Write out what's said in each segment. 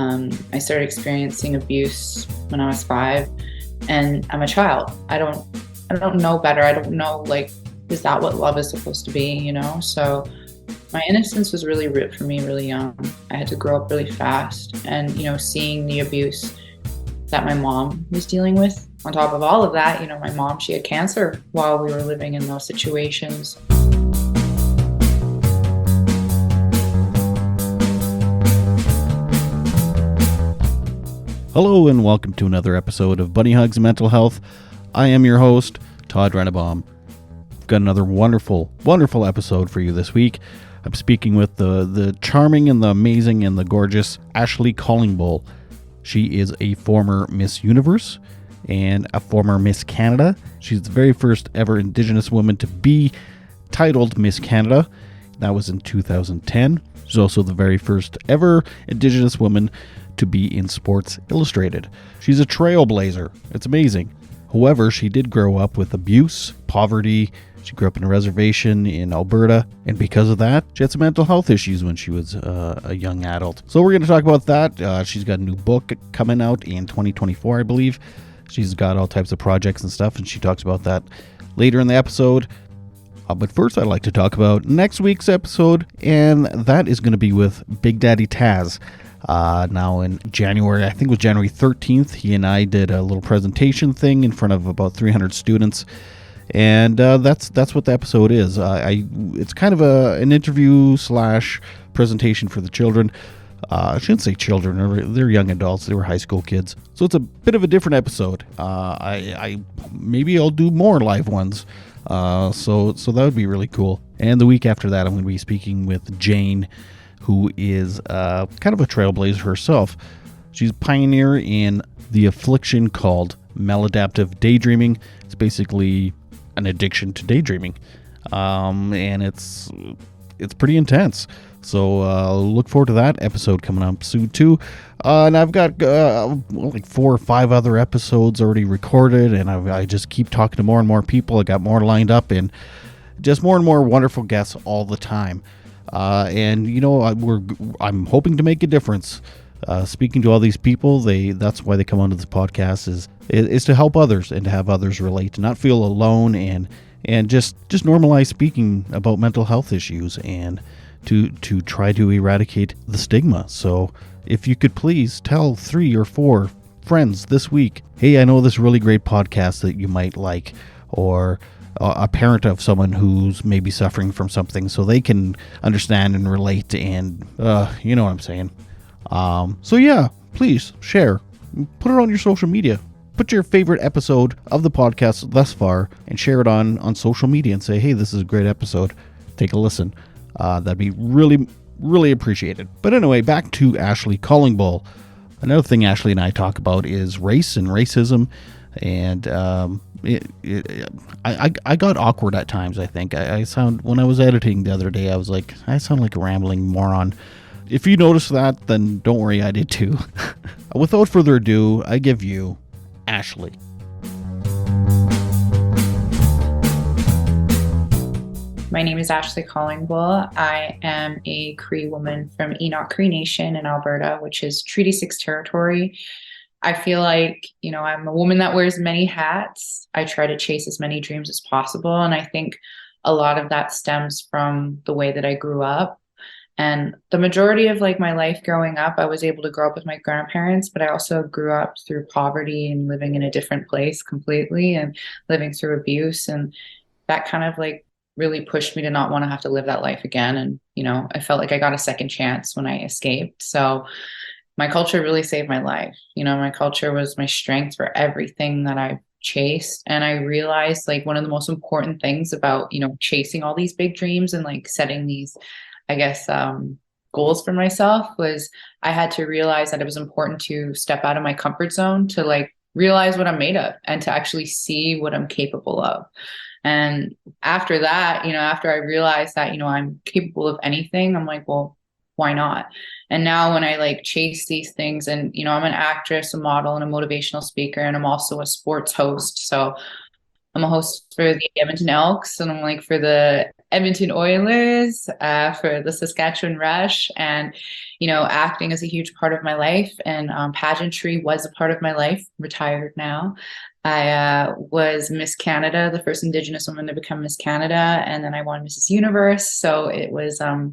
I started experiencing abuse when I was 5, and I'm a child. I don't know better. I don't know, like, is that what love is supposed to be, So my innocence was really ripped from me really young. I had to grow up really fast, and seeing the abuse that my mom was dealing with. On top of all of that, my mom, she had cancer while we were living in those situations. Hello and welcome to another episode of Bunny Hugs Mental Health. I am your host, Todd Rennebaum. I've got another wonderful episode for you this week. I'm speaking with the charming and the amazing and the gorgeous Ashley Callingbull. She is a former Miss Universe and a former Miss Canada. She's the very first ever Indigenous woman to be titled Miss Canada. That was in 2010. She's also the very first ever Indigenous woman to be in Sports Illustrated. She's a trailblazer. It's amazing. However, she did grow up with abuse, poverty. She grew up in a reservation in Alberta, and because of that, she had some mental health issues when she was a young adult. So we're going to talk about that. She's got a new book coming out in 2024, I believe. She's got all types of projects and stuff, and she talks about that later in the episode. But first, I'd like to talk about next week's episode, and that is going to be with Big Daddy Taz. Now in January, I think it was January 13th, he and I did a little presentation thing in front of about 300 students, and that's what the episode is. It's kind of an interview slash presentation for the children. I shouldn't say children; they're young adults. They were high school kids, so it's a bit of a different episode. Maybe I'll do more live ones. So that would be really cool. And the week after that, I'm going to be speaking with Jane, who is kind of a trailblazer herself. She's a pioneer in the affliction called maladaptive daydreaming. It's basically an addiction to daydreaming, and it's pretty intense. So look forward to that episode coming up soon too. And I've got like 4 or 5 other episodes already recorded, and I just keep talking to more and more people. I got more lined up, and just more and more wonderful guests all the time. And I'm hoping to make a difference. Speaking to all these people, that's why they come onto this podcast is to help others and to have others relate, to not feel alone, and just normalize speaking about mental health issues and to try to eradicate the stigma. So if you could please tell 3 or 4 friends this week, hey, I know this really great podcast that you might like, or a parent of someone who's maybe suffering from something, so they can understand and relate, and you know what I'm saying. So yeah, please share, put it on your social media, put your favorite episode of the podcast thus far and share it on social media and say, hey, this is a great episode, take a listen. That'd be really appreciated. But anyway, back to Ashley Callingbull. Another thing Ashley and I talk about is race and racism, and I got awkward at times. I think I sound, when I was editing the other day, I was like, I sound like a rambling moron. If you noticed that, then don't worry, I did too. Without further ado, I give you Ashley. My name is Ashley Callingbull. I am a Cree woman from Enoch Cree Nation in Alberta, which is Treaty 6 territory. I feel like, I'm a woman that wears many hats. I try to chase as many dreams as possible. And I think a lot of that stems from the way that I grew up. And the majority of my life growing up, I was able to grow up with my grandparents, but I also grew up through poverty and living in a different place completely and living through abuse. And that kind of really pushed me to not want to have to live that life again. And, I felt like I got a second chance when I escaped. So my culture really saved my life. My culture was my strength for everything that I've chased. And I realized one of the most important things about, chasing all these big dreams and setting these, I guess, goals for myself was I had to realize that it was important to step out of my comfort zone to realize what I'm made of and to actually see what I'm capable of. And after that, after I realized that, I'm capable of anything, I'm like, well, why not? And now when I chase these things, and, I'm an actress, a model, and a motivational speaker, and I'm also a sports host. So I'm a host for the Edmonton Elks, and I'm for the Edmonton Oilers for the Saskatchewan Rush, and acting is a huge part of my life, and pageantry was a part of my life. Retired now. I was Miss Canada, the first Indigenous woman to become Miss Canada, and then I won Mrs. Universe. So it was, a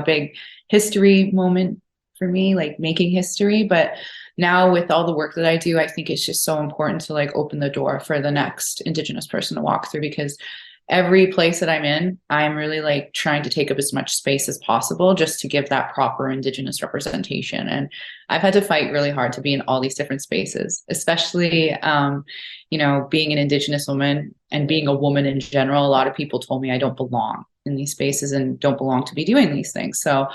big history moment for me, like making history. But now with all the work that I do, I think it's just so important to like open the door for the next Indigenous person to walk through, because every place that I'm in, I'm really like trying to take up as much space as possible just to give that proper Indigenous representation. And I've had to fight really hard to be in all these different spaces, especially, being an Indigenous woman and being a woman in general. A lot of people told me I don't belong in these spaces and don't belong to be doing these things. So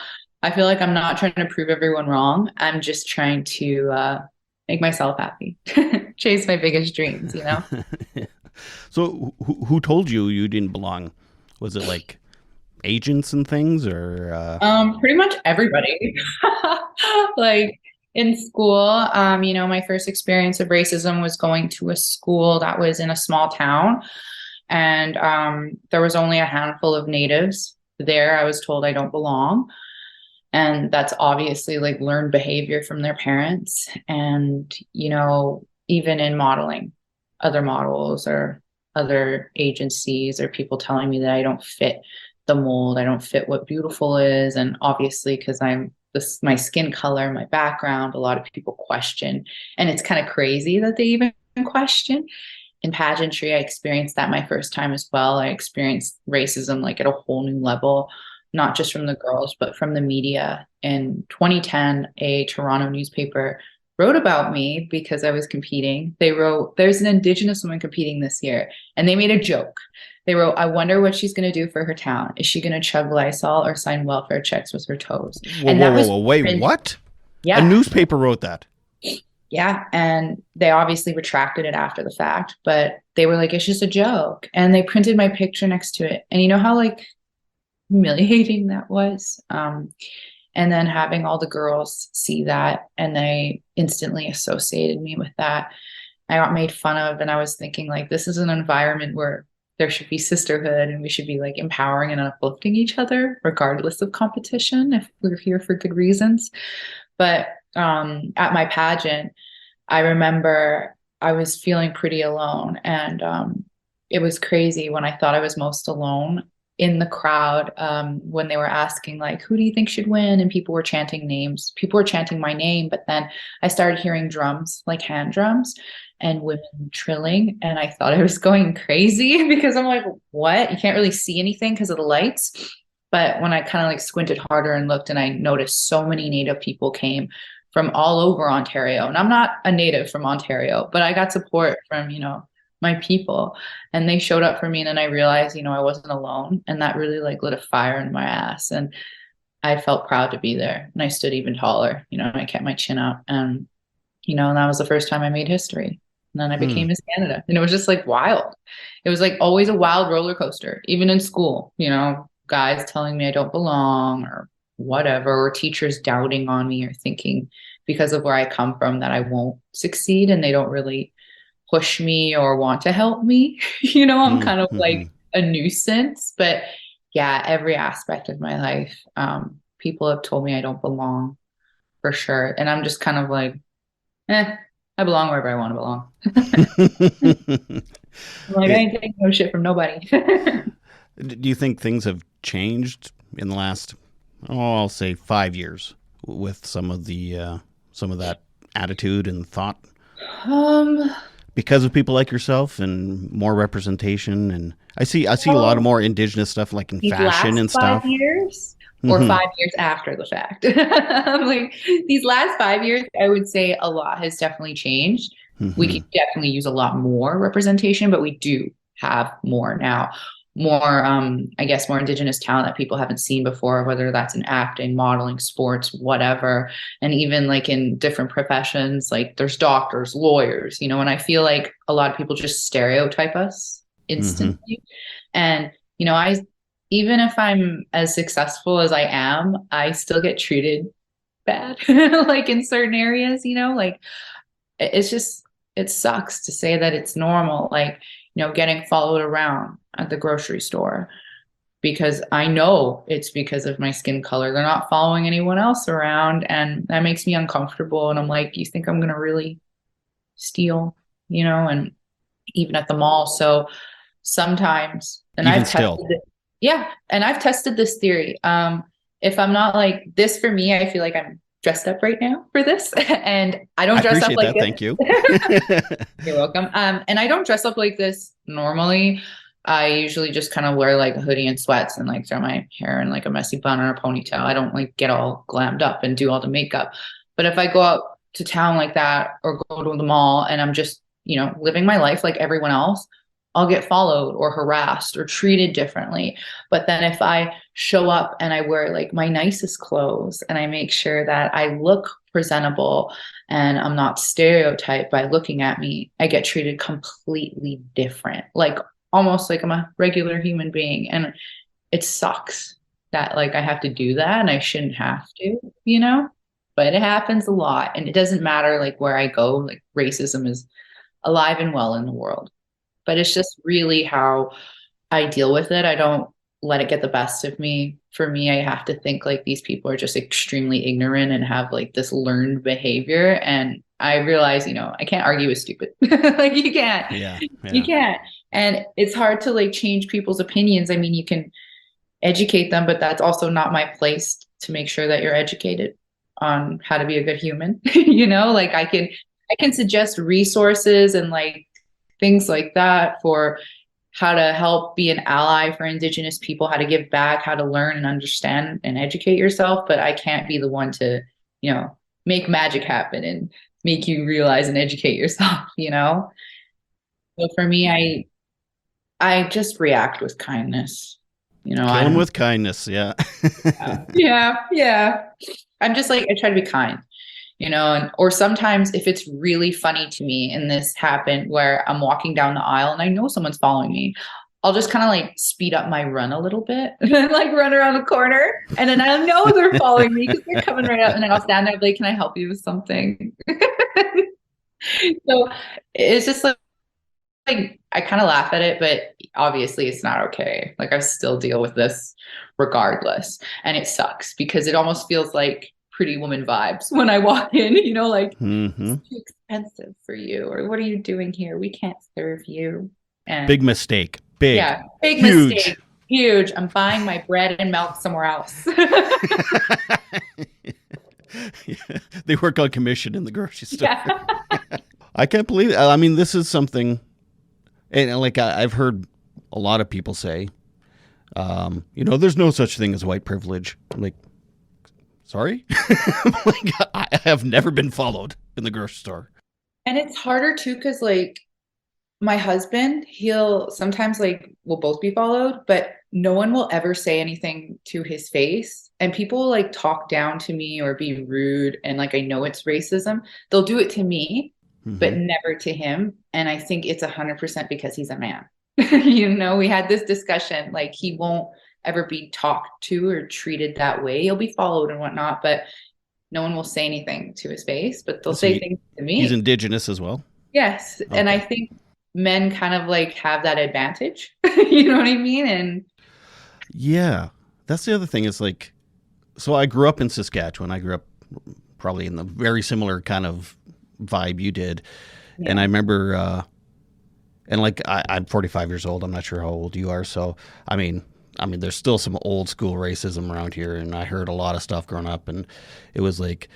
I feel like I'm not trying to prove everyone wrong. I'm just trying to make myself happy, chase my biggest dreams. So who told you you didn't belong? Was it like agents and things, or Pretty much everybody. Like in school, my first experience of racism was going to a school that was in a small town, and there was only a handful of natives there. I was told I don't belong, and that's obviously like learned behavior from their parents. And even in modeling, other models or other agencies or people telling me that I don't fit the mold, I don't fit what beautiful is. And obviously, because I'm this, my skin color, my background, a lot of people question, and it's kind of crazy that they even question. In pageantry, I experienced that my first time as well. I experienced racism like at a whole new level, not just from the girls, but from the media. In 2010, a Toronto newspaper wrote about me because I was competing. They wrote, "There's an Indigenous woman competing this year." And they made a joke. They wrote, "I wonder what she's going to do for her town. Is she going to chug Lysol or sign welfare checks with her toes?" whoa, And whoa, that whoa, was, whoa, wait, what? A yeah, newspaper wrote that? yeah. And they obviously retracted it after the fact, but they were like, "It's just a joke." And they printed my picture next to it. And you know how like humiliating that was? And then having all the girls see that and they instantly associated me with that. I got made fun of, and I was thinking like, this is an environment where there should be sisterhood and we should be like empowering and uplifting each other regardless of competition if we're here for good reasons. But at my pageant, I remember I was feeling pretty alone, and it was crazy when I thought I was most alone in the crowd, when they were asking like, "Who do you think should win?" And people were chanting names. People were chanting my name, but then I started hearing drums, like hand drums, and women trilling, and I thought I was going crazy because I'm like, "What?" You can't really see anything because of the lights. But when I kind of like squinted harder and looked, and I noticed so many Native people came from all over Ontario. And I'm not a native from Ontario, but I got support from, my people, and they showed up for me. And then I realized, I wasn't alone. And that really like lit a fire in my ass. And I felt proud to be there. And I stood even taller, and I kept my chin up. And that was the first time I made history. And then I Hmm. became Miss Canada. And it was just like wild. It was like always a wild roller coaster, even in school, guys telling me I don't belong or whatever, or teachers doubting on me or thinking because of where I come from that I won't succeed, and they don't really push me or want to help me. I'm kind of Mm-hmm. like a nuisance. But yeah, every aspect of my life, people have told me I don't belong for sure. And I'm just kind of like, I belong wherever I want to belong. I'm like, I it, ain't taking no shit from nobody. do you think things have changed in the last, I'll say 5 years, with some of that attitude and thought um, because of people like yourself and more representation? And I see a lot of well, more Indigenous stuff like in these fashion last and five stuff. years or Hmm. 5 years after the fact. I'm like, these last 5 years, I would say a lot has definitely changed. We Hmm. could definitely use a lot more representation, but we do have more now. More, I guess, more Indigenous talent that people haven't seen before, whether that's in acting, modeling, sports, whatever. And even like in different professions, like there's doctors, lawyers, and I feel like a lot of people just stereotype us Hmm. instantly. And, I, even if I'm as successful as I am, I still get treated bad, like in certain areas, like it's just, it sucks to say that it's normal, like, getting followed around at the grocery store. because I know it's because of my skin color. They're not following anyone else around, and that makes me uncomfortable. And I'm like, you think I'm gonna really steal, and even at the mall. So sometimes, and Even I've still. tested it. Yeah, and I've tested this theory. If I'm not like this for me, I feel like I'm dressed up right now for this, and I I don't dress up appreciate like that. Thank you. this. You're welcome. And I don't dress up like this normally. I usually just kind of wear like a hoodie and sweats and like throw my hair in like a messy bun or a ponytail. I don't like get all glammed up and do all the makeup. But if I go out to town like that or go to the mall and I'm just, living my life like everyone else, I'll get followed or harassed or treated differently. But then if I show up and I wear like my nicest clothes and I make sure that I look presentable and I'm not stereotyped by looking at me, I get treated completely different, like almost like I'm a regular human being. And it sucks that like I have to do that and I shouldn't have to, but it happens a lot. And it doesn't matter like where I go, like racism is alive and well in the world. But it's just really how I deal with it. I don't let it get the best of me. For me, I have to think like these people are just extremely ignorant and have like this learned behavior. And I realize, I can't argue with stupid. Like you can't. Yeah. You Yeah. can't. And it's hard to like change people's opinions. I mean, you can educate them, but that's also not my place to make sure that you're educated on how to be a good human. Like I can suggest resources and like things like that for how to help be an ally for Indigenous people, how to give back, how to learn and understand and educate yourself. But I can't be the one to, make magic happen and make you realize and educate yourself. So for me, I just react with kindness. Kill I him don't. with kindness. Yeah. Yeah, yeah. I'm just like I try to be kind, and or sometimes if it's really funny to me, and this happened where I'm walking down the aisle and I know someone's following me, I'll just kind of like speed up my run a little bit and then like run around the corner, and then I know they're following me because they're coming right up, and then I'll stand there like, can I help you with something? So it's just like I kind of laugh at it, but obviously it's not okay. Like I still deal with this regardless. And it sucks because it almost feels like Pretty Woman vibes when I walk in, like Hmm. it's too expensive for you, or what are you doing here? We can't serve you. And Big mistake. Big. yeah, big Huge. mistake. Huge. I'm buying my bread and milk somewhere else. They work on commission in the grocery store. Yeah. I can't believe it. I mean, this is something, and like I've heard a lot of people say, there's no such thing as white privilege. I'm like, sorry? Like, I have never been followed in the grocery store. And it's harder too, because like my husband, he'll sometimes like we'll both be followed, but no one will ever say anything to his face. And people will like talk down to me or be rude. And like I know it's racism. They'll do it to me, but Hmm. never to him. And I think it's 100% because he's a man. We had this discussion, like he won't ever be talked to or treated that way. He'll be followed and whatnot, but no one will say anything to his face, but they'll So say things to he's me. indigenous as well. Yes. And I Okay. think men kind of like have that advantage. You know what I mean? And Yeah. That's the other thing is like, so I grew up in Saskatchewan. I grew up probably in the very similar kind of vibe you did. And I yeah. remember, and like I'm 45 years old. I'm not sure how old you are. So, I mean, there's still some old school racism around here. And I heard a lot of stuff growing up. And it was like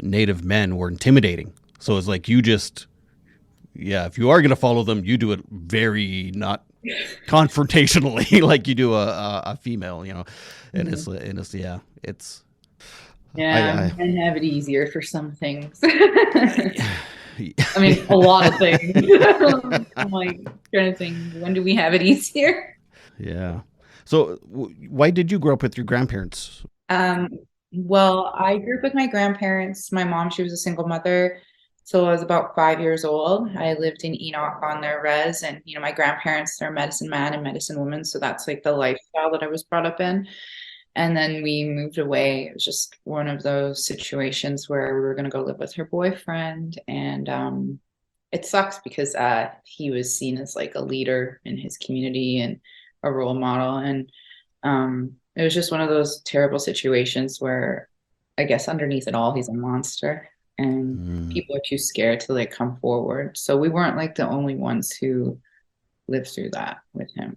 Native men were intimidating. So it's like you just, yeah, if you are going to follow them, you do it very not confrontationally like you do a female, and Mhm. yeah, it's Yeah, I men have it easier for some things. I mean, a lot of yeah. things. I'm like trying to think, when do we have it easier? Yeah. So why did you grow up with your grandparents? Um, well, I grew up with my grandparents. My mom, she was a single mother. So I was about 5 years old. I lived in Enoch on their res, and my grandparents, they're medicine man and medicine woman. So that's like the lifestyle that I was brought up in. And then we moved away. It was just one of those situations where we were going to go live with her boyfriend. And it sucks because he was seen as like a leader in his community. And a role model. And it was just one of those terrible situations where I guess underneath it all, he's a monster and Mm. people are too scared to like come forward. So we weren't like the only ones who lived through that with him.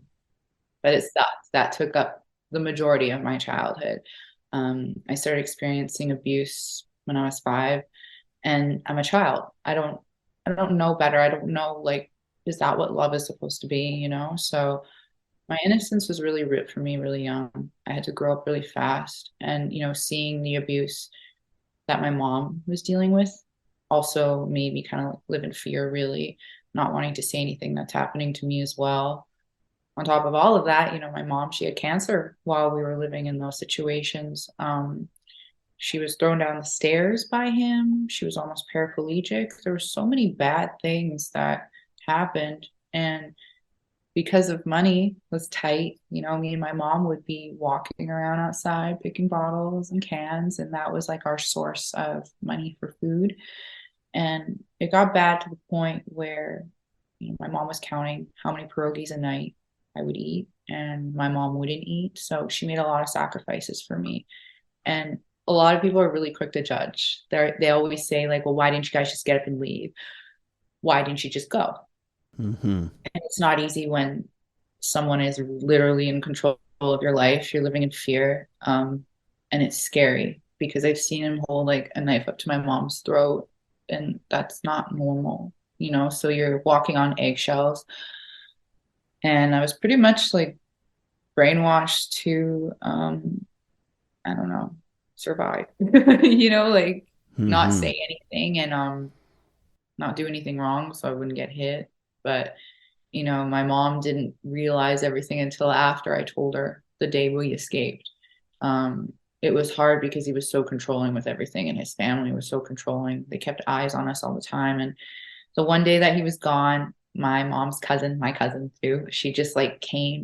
But it sucks. That took up the majority of my childhood. I started experiencing abuse when I was 5, and I'm a child. I don't know better. I don't know like, is that what love is supposed to be, you know? So my innocence was really ripped from me really young. I had to grow up really fast, and seeing the abuse that my mom was dealing with also made me kind of live in fear, really, not wanting to say anything that's happening to me as well. On top of all of that, my mom, she had cancer while we were living in those situations. She was thrown down the stairs by him. She was almost paraplegic. There were so many bad things that happened. And because of money was tight, me and my mom would be walking around outside picking bottles and cans, and that was like our source of money for food. And it got bad to the point where my mom was counting how many pierogies a night I would eat, and my mom wouldn't eat. So she made a lot of sacrifices for me. And a lot of people are really quick to judge. They always say, like, well, why didn't you guys just get up and leave? Why didn't you just go? Mm-hmm. And it's not easy when someone is literally in control of your life. You're living in fear. And it's scary because I've seen him hold like a knife up to my mom's throat, and that's not normal, So you're walking on eggshells. And I was pretty much like brainwashed to, I don't know, survive, like not Mm-hmm. say anything and not do anything wrong so I wouldn't get hit. But my mom didn't realize everything until after I told her the day we escaped. It was hard because he was so controlling with everything, and his family was so controlling. They kept eyes on us all the time. And the one day that he was gone, my mom's cousin, my cousin too, she just like came.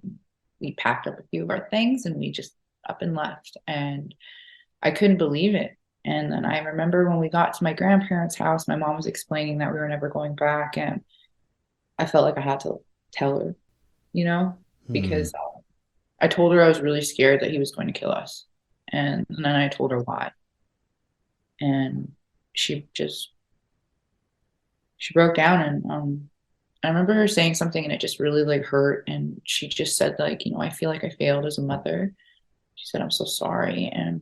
We packed up a few of our things and we just up and left. And I couldn't believe it. And then I remember when we got to my grandparents' house, my mom was explaining that we were never going back. And I felt like I had to tell her, you know, Mm. because I told her I was really scared that he was going to kill us. And then I told her why. And she just, she broke down. And I remember her saying something and it just really like hurt. And she just said, like, I feel like I failed as a mother. She said, I'm so sorry. And,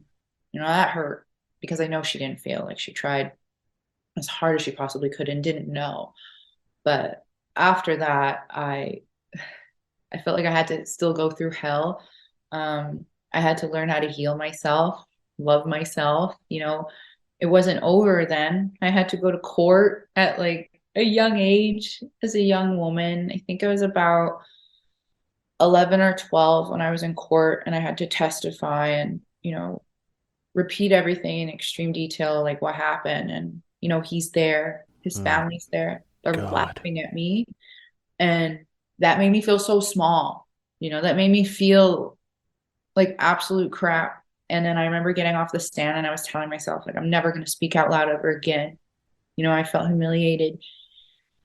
that hurt because I know she didn't fail. Like she tried as hard as she possibly could and didn't know. But after that, I felt like I had to still go through hell. I had to learn how to heal myself, love myself. It wasn't over then. I had to go to court at like a young age as a young woman. I think I was about 11 or 12 when I was in court and I had to testify and, repeat everything in extreme detail, like what happened. And, he's there, his Oh, family's there. They're God. laughing at me. And that made me feel so small. That made me feel like absolute crap. And then I remember getting off the stand and I was telling myself, like, I'm never going to speak out loud ever again. I felt humiliated.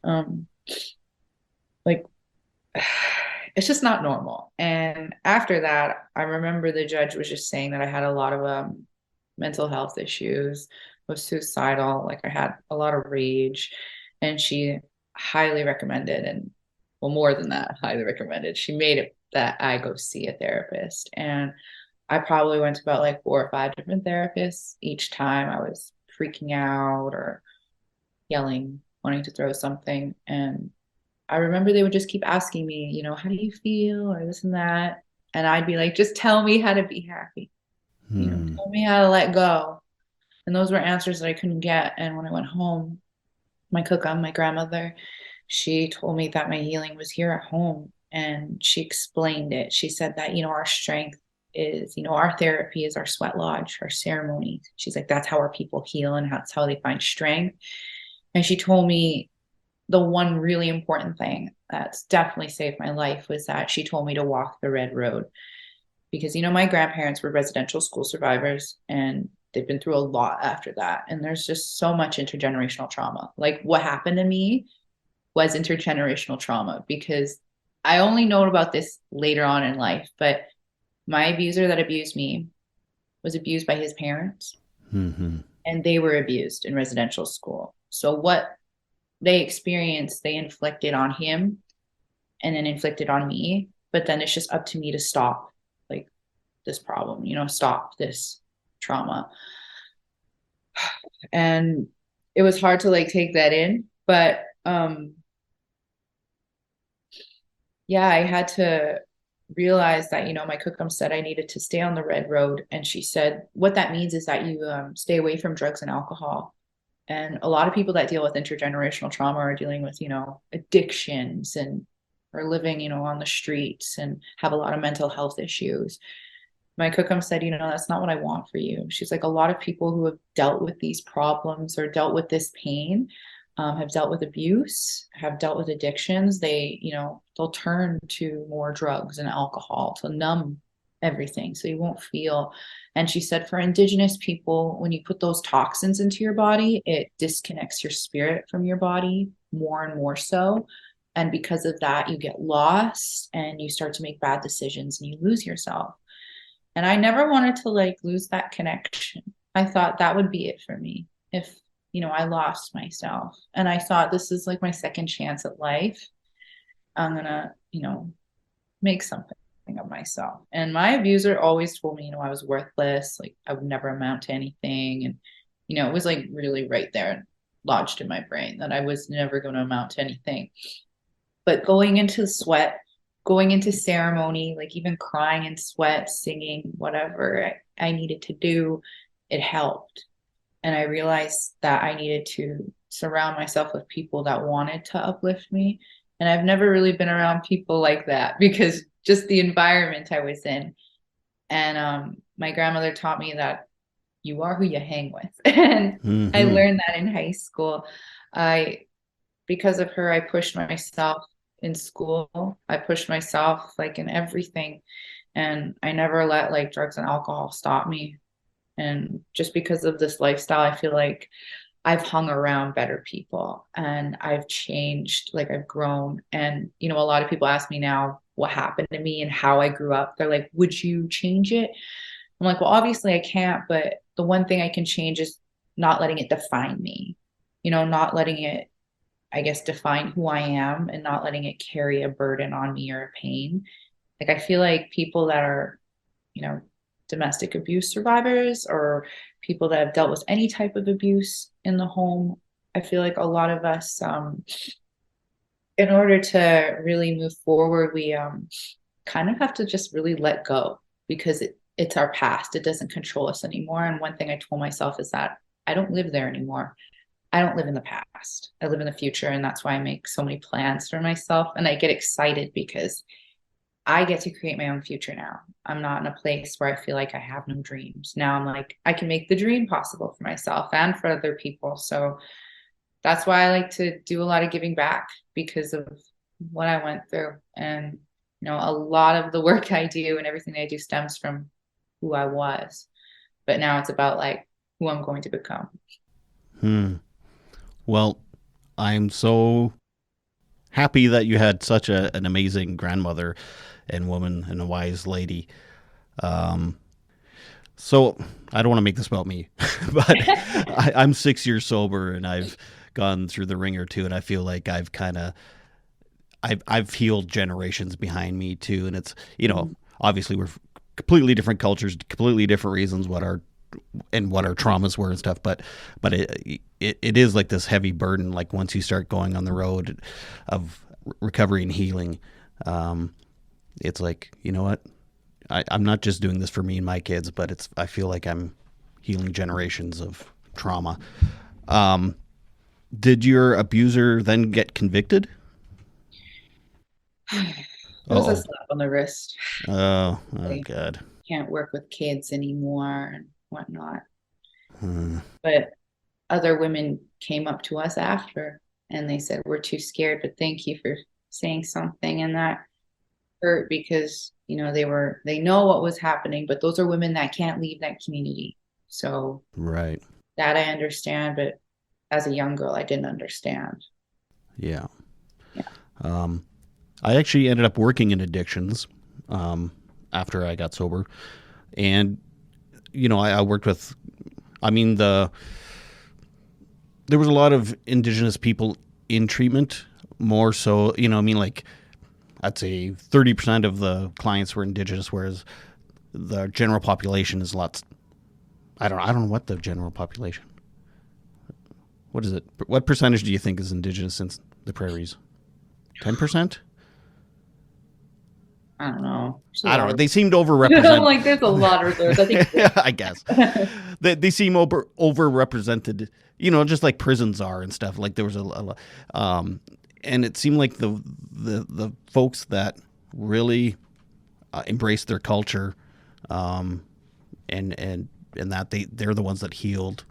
Um, like, it's just not normal. And after that, I remember the judge was just saying that I had a lot of mental health issues, was suicidal, like I had a lot of rage. And she highly recommended, and well, more than that, highly recommended. She made it that I go see a therapist. And I probably went to about like 4 or 5 different therapists. Each time I was freaking out or yelling, wanting to throw something. And I remember they would just keep asking me, how do you feel or this and that. And I'd be like, just tell me how to be happy, Mm. tell me how to let go. And those were answers that I couldn't get. And when I went home, my cook, my grandmother, she told me that my healing was here at home. And she explained it. She said that, our strength is, our therapy is our sweat lodge, our ceremonies. She's like, that's how our people heal and that's how they find strength. And she told me the one really important thing that's definitely saved my life was that she told me to walk the red road because my grandparents were residential school survivors and they've been through a lot after that, and there's just so much intergenerational trauma. Like what happened to me was intergenerational trauma because I only know about this later on in life, but my abuser that abused me was abused by his parents, Hmm. and they were abused in residential school. So what they experienced, they inflicted on him and then inflicted on me. But then it's just up to me to stop like this problem, stop this trauma. And it was hard to like take that in, but yeah, I had to realize that, my cookum said I needed to stay on the red road. And she said, what that means is that you stay away from drugs and alcohol. And a lot of people that deal with intergenerational trauma are dealing with, addictions and are living, on the streets and have a lot of mental health issues. My cookum said, that's not what I want for you. She's like, a lot of people who have dealt with these problems or dealt with this pain, have dealt with abuse, have dealt with addictions. They'll turn to more drugs and alcohol to numb everything. So you won't feel. And she said, for Indigenous people, when you put those toxins into your body, it disconnects your spirit from your body more and more so. And because of that, you get lost and you start to make bad decisions and you lose yourself. And I never wanted to like lose that connection. I thought that would be it for me if, I lost myself. And I thought this is like my second chance at life. I'm gonna, make something of myself. And my abuser always told me, I was worthless, like I would never amount to anything. And, it was like really right there lodged in my brain that I was never going to amount to anything. But going into sweat, going into ceremony, like even crying in sweat, singing, whatever I needed to do, it helped. And I realized that I needed to surround myself with people that wanted to uplift me. And I've never really been around people like that because just the environment I was in. And my grandmother taught me that you are who you hang with. And I Hmm. learned that in high school. I Because of her, I pushed myself in school. I pushed myself like in everything. And I never let like drugs and alcohol stop me. And just because of this lifestyle, I feel like I've hung around better people and I've changed, like I've grown. And, a lot of people ask me now what happened to me and how I grew up. They're like, would you change it? I'm like, well, obviously I can't, but the one thing I can change is not letting it define me, not letting it, I guess, define who I am and not letting it carry a burden on me or a pain. Like I feel like people that are, you know, domestic abuse survivors or people that have dealt with any type of abuse in the home, I feel like a lot of us, in order to really move forward, we kind of have to just really let go because it's our past. It doesn't control us anymore. And one thing I told myself is that I don't live there anymore. I don't live in the past. I live in the future. And that's why I make so many plans for myself. And I get excited because I get to create my own future now. I'm not in a place where I feel like I have no dreams. Now I'm like, I can make the dream possible for myself and for other people. So that's why I like to do a lot of giving back because of what I went through. And, a lot of the work I do and everything I do stems from who I was. But now it's about like who I'm going to become. Hmm. Well, I'm so happy that you had such an amazing grandmother and woman and a wise lady. Um, so I don't want to make this about me, but I'm 6 years sober and I've gone through the ringer too, and I feel like I've healed generations behind me too, and it's obviously we're completely different cultures, completely different reasons what our traumas were and stuff, but it is like this heavy burden. Like once you start going on the road of recovery and healing, it's like what I'm not just doing this for me and my kids, but I feel like I'm healing generations of trauma. Um, did your abuser then get convicted? It was a Oh, slap on the wrist. oh They God. can't work with kids anymore and whatnot. Hmm. But other women came up to us after and they said, we're too scared, but thank you for saying something. And that hurt because, they know what was happening, but those are women that can't leave that community. So Right. that I understand, but as a young girl, I didn't understand. Yeah. Yeah. Um, I actually ended up working in addictions after I got sober, and I worked with. I mean, there was a lot of Indigenous people in treatment, more so. I mean, like I'd say 30% of the clients were Indigenous, whereas the general population is lots. I don't know what the general population. What is it? What percentage do you think is Indigenous in the prairies? 10%? I don't know. There's a I don't lot know. of They seemed I'm overrepresented. like, there's a lot of reserves. I think I guess they seem overrepresented. Just like prisons are and stuff. Like there was and it seemed like the folks that really embraced their culture, and that they're the ones that healed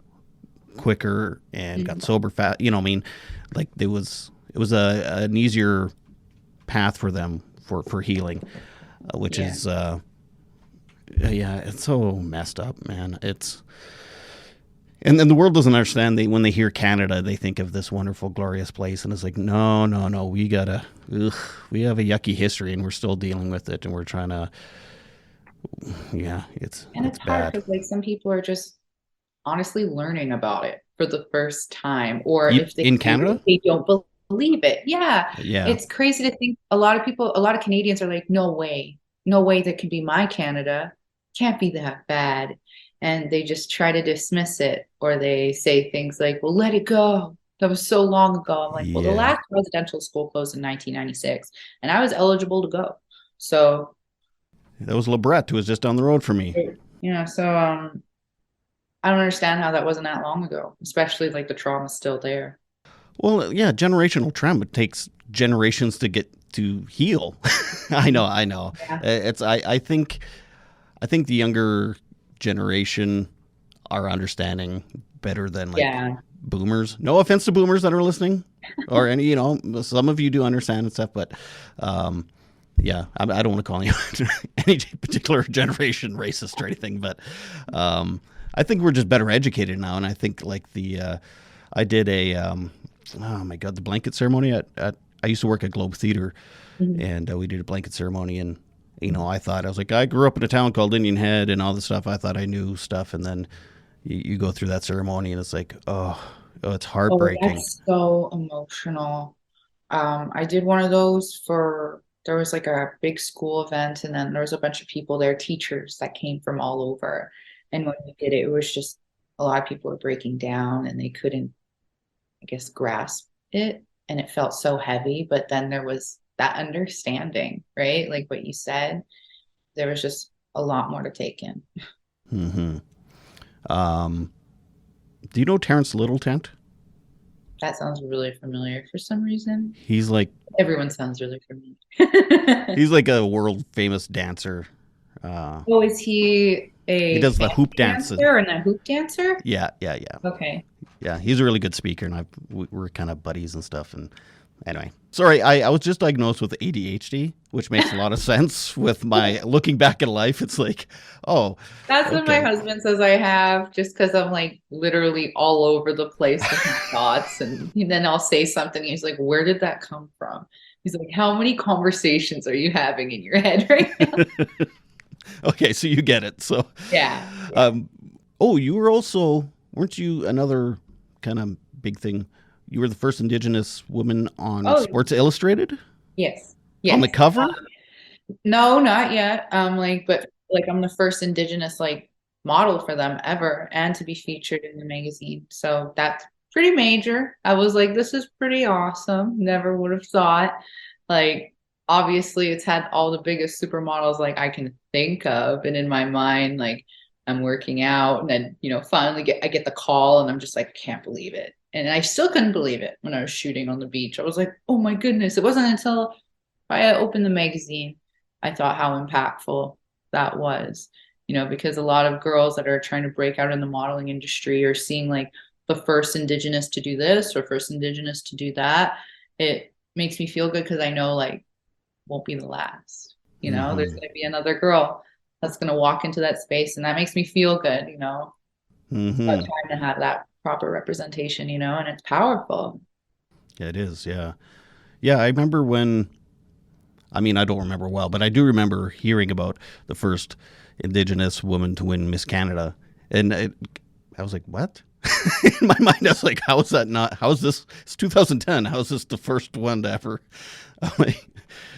quicker and got sober fast. I mean, like it was an easier path for them for healing, which yeah. is yeah, it's so messed up, man. And then the world doesn't understand. When they hear Canada, they think of this wonderful, glorious place, and it's like, no, no, no. We have a yucky history, and we're still dealing with it, and we're trying to. Yeah, And it's it's hard bad. because like some people are just honestly learning about it for the first time, or You if they in hear Canada? it, they don't believe it. Yeah, Yeah, it's crazy to think a lot of people, a lot of Canadians are like, no way that could be my Canada. Can't be that bad. And they just try to dismiss it, or they say things like, well, let it go. That was so long ago. I'm like, well, the yeah. last residential school closed in 1996, and I was eligible to go. So, That was Lebret, who was just down the road from me. so I don't understand how that wasn't that long ago, especially like the trauma's still there. Well, yeah, generational trauma takes generations to get to heal. I know, I know. Yeah. I think the younger generation are understanding better than like Yeah. boomers. No offense to boomers that are listening, or any, some of you do understand and stuff, but yeah, I don't want to call you any particular generation racist or anything, but I think we're just better educated now, and I think like I did oh my god, the blanket ceremony at I used to work at Globe Theater, Mhm. and we did a blanket ceremony, and I was like, I grew up in a town called Indian Head and all this stuff. I thought I knew stuff, and then you go through that ceremony, and it's like, oh, it's Oh, heartbreaking. that's so emotional. I did one of those for there was like a big school event, and then there was a bunch of people there, teachers that came from all over. And when we did it, it was just a lot of people were breaking down and they couldn't, I guess, grasp it. And it felt so heavy. But then there was that understanding, right? Like what you said, there was just a lot more to take in. Hmm. Um, do you know Terrence Littletent? That sounds really familiar for some reason. He's like Everyone sounds really familiar. he's like a world famous dancer. Uh, Oh, is he he a does the hoop fancy dancing. dancer and a hoop dancer? Yeah, yeah, yeah, Okay. yeah. He's a really good speaker, and we're kind of buddies and stuff. And anyway, sorry, I was just diagnosed with ADHD, which makes a lot of sense with my looking back at life. It's like, oh, That's what my okay. husband says I have, just because I'm like literally all over the place with my thoughts. And then I'll say something. He's like, where did that come from? He's like, how many conversations are you having in your head right now? Okay, so you get it. So, Yeah. Yeah. um, oh, you were also, weren't you another kind of big thing? You were the first Indigenous woman on Oh, Sports Illustrated yes. on the Yes. cover. No, not yet. But like I'm the first Indigenous like model for them ever, and to be featured in the magazine. So that's pretty major. I was like, this is pretty awesome. Never would have thought. Like, obviously, it's had all the biggest supermodels like I can think of, and in my mind, like I'm working out, and then finally I get the call, and I'm just like, I can't believe it. And I still couldn't believe it when I was shooting on the beach. I was like, oh my goodness. It wasn't until I opened the magazine I thought how impactful that was, because a lot of girls that are trying to break out in the modeling industry are seeing like the first Indigenous to do this or first Indigenous to do that. It makes me feel good because I know like won't be the last. There's Mm-hmm. going to be another girl that's going to walk into that space, and that makes me feel good. It's about Mm-hmm. time to have that proper representation, and it's powerful. Yeah, it is. Yeah, yeah. I remember when I mean, I don't remember well, but I do remember hearing about the first Indigenous woman to win Miss Canada, and I was like, what? In my mind, I was like, how is that not? How is this? It's 2010. How is this the first one to ever? I'm like,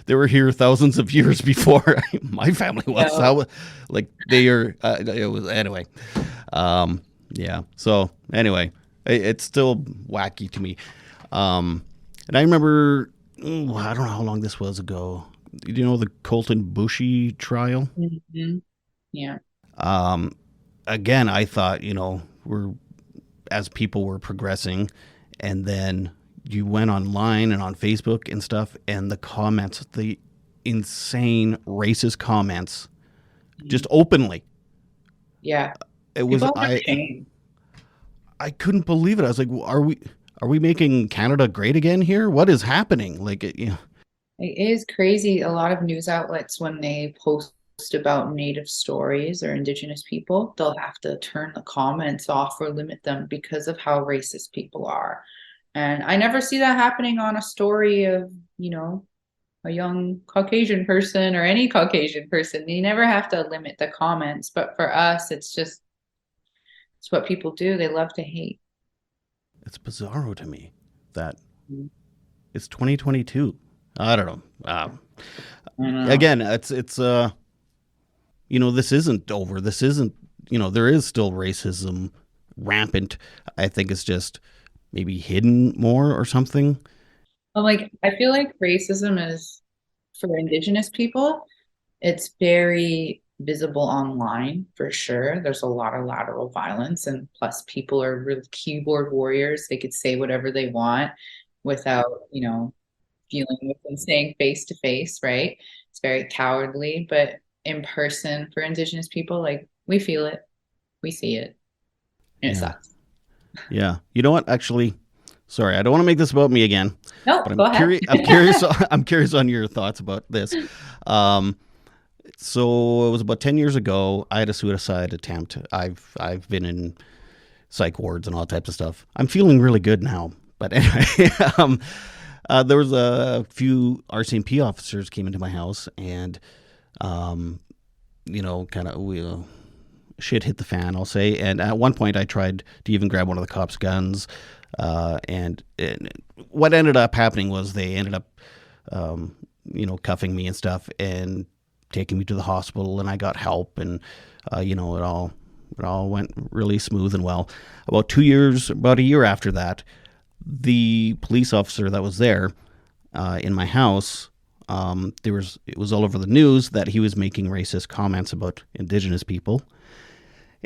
they were here thousands of years before my family was. No. How, like they are. It was anyway. Yeah. So anyway, it's still wacky to me. And I remember, I don't know how long this was ago. You know the Colton Bushy trial. Mhm. Yeah. Um, Again, I thought we're as people were progressing, and then you went online and on Facebook and stuff, and the comments, the insane racist comments, Mhm. just openly. Yeah. It was People have shame. I couldn't believe it. I was like, are we making Canada great again here? What is happening? Like, It is crazy. A lot of news outlets, when they post about Native stories or Indigenous people, they'll have to turn the comments off or limit them because of how racist people are. And I never see that happening on a story of, a young Caucasian person or any Caucasian person. You never have to limit the comments. But for us, it's what people do. They love to hate. it's bizarro to me that it's 2022. I don't know. I know. Again, this isn't over. This isn't, there is still racism rampant. I think it's just maybe hidden more or something. Well, like, I feel like racism is for Indigenous people, it's very visible online for sure. There's a lot of lateral violence, and plus, people are real keyboard warriors. They could say whatever they want without, feeling with them saying face to face, right? It's very cowardly, but in person for Indigenous people, like, we feel it, we see it, and it Yeah. sucks. Yeah. You know what? Actually, sorry, I don't want to make this about me again, No, but I'm go ahead. curious. I'm curious. I'm curious on your thoughts about this. Um, so it was about 10 years ago. I had a suicide attempt. I've been in psych wards and all types of stuff. I'm feeling really good now. But anyway, there was a few RCMP officers came into my house, and um, kind of we shit hit the fan, I'll say. And at one point, I tried to even grab one of the cops' guns. And what ended up happening was they ended up, cuffing me and stuff and taking me to the hospital, and I got help, and it all went really smooth and well. About a year after that, the police officer that was there in my house, it was all over the news that he was making racist comments about Indigenous people,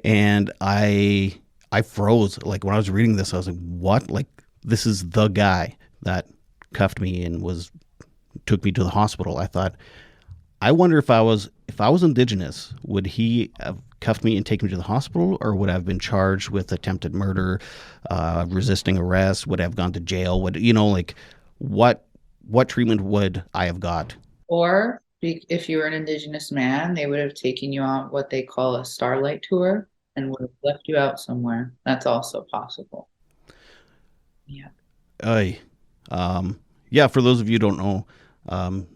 and I froze. Like when I was reading this, I was like, "What? Like this is the guy that cuffed me and took me to the hospital." I thought, I wonder if I was Indigenous, would he have cuffed me and taken me to the hospital, or would I have been charged with attempted murder, resisting arrest? Would I have gone to jail? Like what treatment would I have got? Or if you were an Indigenous man, they would have taken you on what they call a starlight tour and would have left you out somewhere. That's also possible. Yeah. I, yeah. For those of you who don't know, um,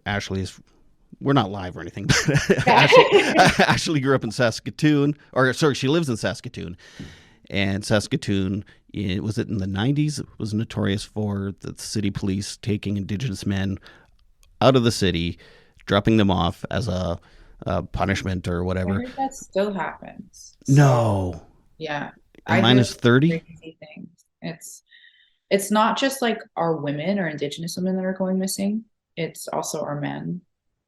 Ashley is. We're not live or anything, but Ashley grew up in Saskatoon, or sorry, she lives in Saskatoon, and Saskatoon, was it in the 90s? It was notorious for the city police taking Indigenous men out of the city, dropping them off as a punishment or I whatever. heard that still happens. So No, yeah, and I mine hear is 30. crazy things. It's not just like our women or Indigenous women that are going missing. It's also our men.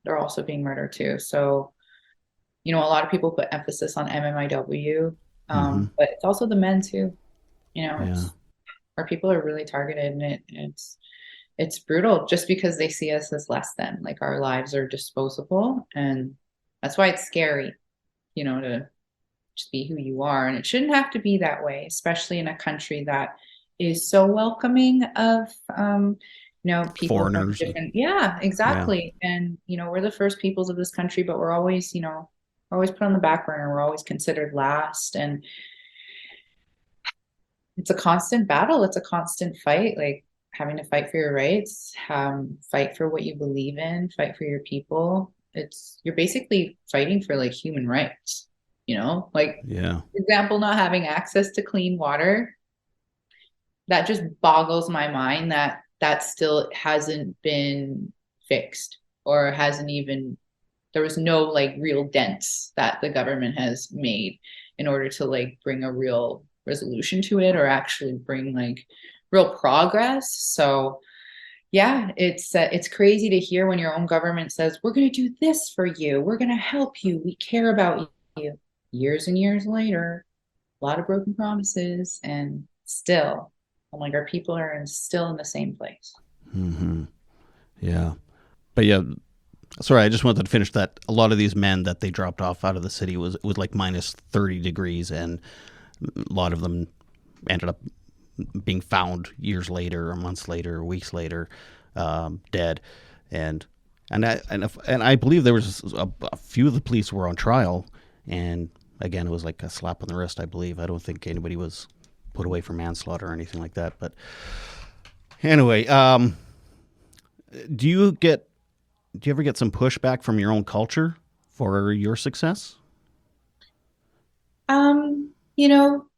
They're also being murdered too. So, a lot of people put emphasis on MMIW, Mm-hmm. but it's also the men too. Yeah, It's our people are really targeted, and it's brutal just because they see us as less than. Like our lives are disposable, and that's why it's scary, to just be who you are. And it shouldn't have to be that way, especially in a country that is so welcoming of people from foreigners and different, yeah, yeah, exactly. And we're the first peoples of this country, but we're always put on the back burner. We're always considered last. And it's a constant battle, it's a constant fight. Like having to fight for your rights, fight for what you believe in, fight for your people. You're basically fighting for like human rights, like Yeah. for example, not having access to clean water. That just boggles my mind that that still hasn't been fixed or hasn't even there was no like real dents that the government has made in order to like bring a real resolution to it or actually bring like real progress. So yeah, it's crazy to hear when your own government says we're going to do this for you, we're going to help you, we care about you. Years and years later, a lot of broken promises, and still, I'm like, our people are still in the same place. Hmm. Yeah. But yeah, sorry, I just wanted to finish that. A lot of these men that they dropped off out of the city was like minus 30 degrees, and a lot of them ended up being found years later, or months later, or weeks later, dead. And and I believe there was a few of the police were on trial, and again, it was like a slap on the wrist. I believe. I don't think anybody was put away for manslaughter or anything like that. But anyway, do you get do you ever get some pushback from your own culture for your success?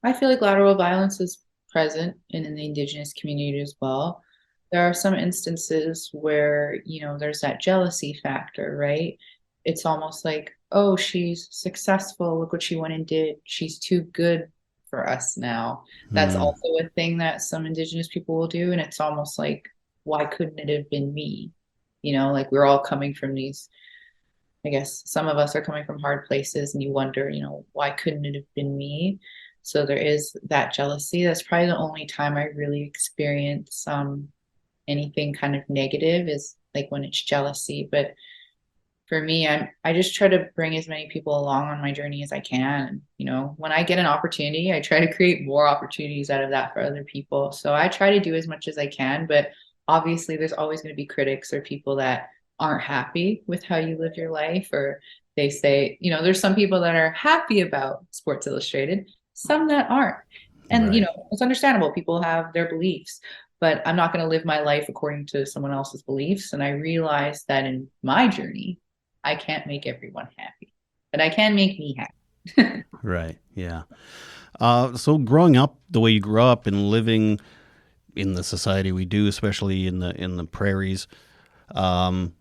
I feel like lateral violence is present in the Indigenous community as well. There are some instances where, there's that jealousy factor, right? It's almost like, oh, she's successful. Look what she went and did. She's too good for us now. That's Hmm. also a thing that some Indigenous people will do. And it's almost like, why couldn't it have been me? Like we're all coming from these I guess some of us are coming from hard places and you wonder, why couldn't it have been me? So there is that jealousy. That's probably the only time I really experience anything kind of negative is like when it's jealousy. But for me, I just try to bring as many people along on my journey as I can. When I get an opportunity, I try to create more opportunities out of that for other people. So I try to do as much as I can, but obviously there's always going to be critics or people that aren't happy with how you live your life or they say, there's some people that are happy about Sports Illustrated, some that aren't. And Right. it's understandable. People have their beliefs, but I'm not going to live my life according to someone else's beliefs. And I realized that in my journey, I can't make everyone happy, but I can make me happy. Right. Yeah. So growing up the way you grew up and living in the society we do, especially in the prairies, um,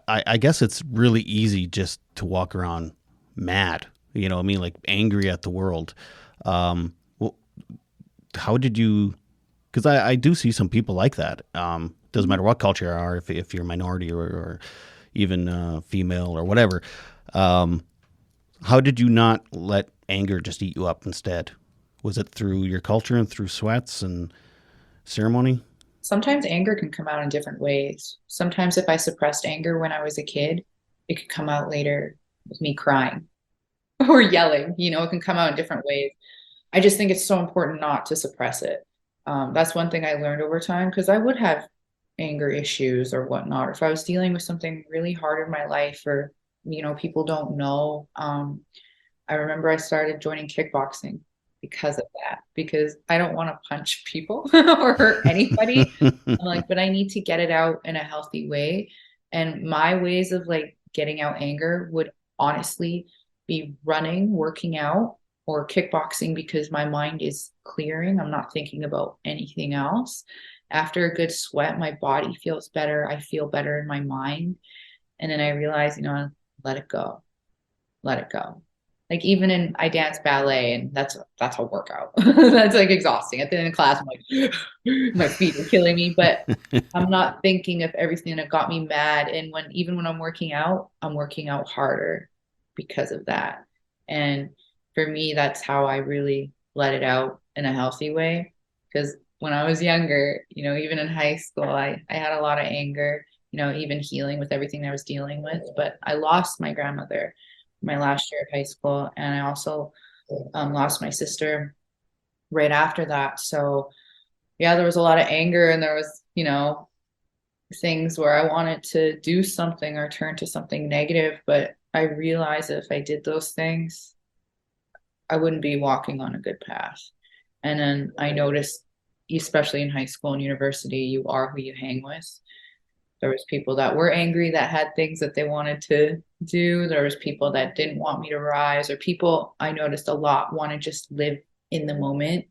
I guess it's really easy just to walk around mad. You know, what I mean, like angry at the world. Well, how did you? Because I do see some people like that. Doesn't matter what culture you are, if you're a minority or even female or whatever. Um, how did you not let anger just eat you up instead? Was it through your culture and through sweats and ceremony? Sometimes anger can come out in different ways. Sometimes if I suppressed anger when I was a kid, it could come out later with me crying or yelling. It can come out in different ways. I just think it's so important not to suppress it. That's one thing I learned over time because I would have anger issues or whatnot. Or if I was dealing with something really hard in my life or, people don't know. I remember I started joining kickboxing because of that, because I don't want to punch people or hurt anybody. I'm like, but I need to get it out in a healthy way. And my ways of like getting out anger would honestly be running, working out, or kickboxing because my mind is clearing. I'm not thinking about anything else. After a good sweat, my body feels better. I feel better in my mind. And then I realize, let it go, let it go. Like even in I dance ballet and that's a workout. That's like exhausting. At the end of class, I'm like my feet are killing me, but I'm not thinking of everything that got me mad. And even when I'm working out harder because of that. And for me, that's how I really let it out in a healthy way. Because when I was younger, even in high school, I had a lot of anger, even healing with everything I was dealing with. But I lost my grandmother my last year of high school, and I also lost my sister right after that. So yeah, there was a lot of anger, and there was things where I wanted to do something or turn to something negative, but I realized if I did those things, I wouldn't be walking on a good path. And then I noticed especially in high school and university, you are who you hang with. There was people that were angry that had things that they wanted to do. There was people that didn't want me to rise, or people I noticed a lot want to just live in the moment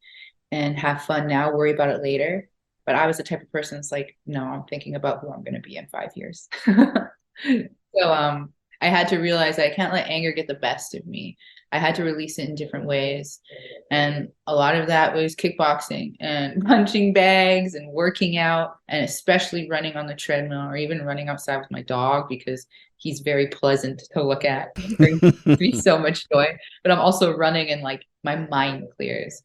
and have fun now, worry about it later. But I was the type of person that's like, no, I'm thinking about who I'm going to be in 5 years. So I had to realize that I can't let anger get the best of me. I had to release it in different ways. And a lot of that was kickboxing and punching bags and working out, and especially running on the treadmill or even running outside with my dog because he's very pleasant to look at. He brings me so much joy. But I'm also running and like my mind clears.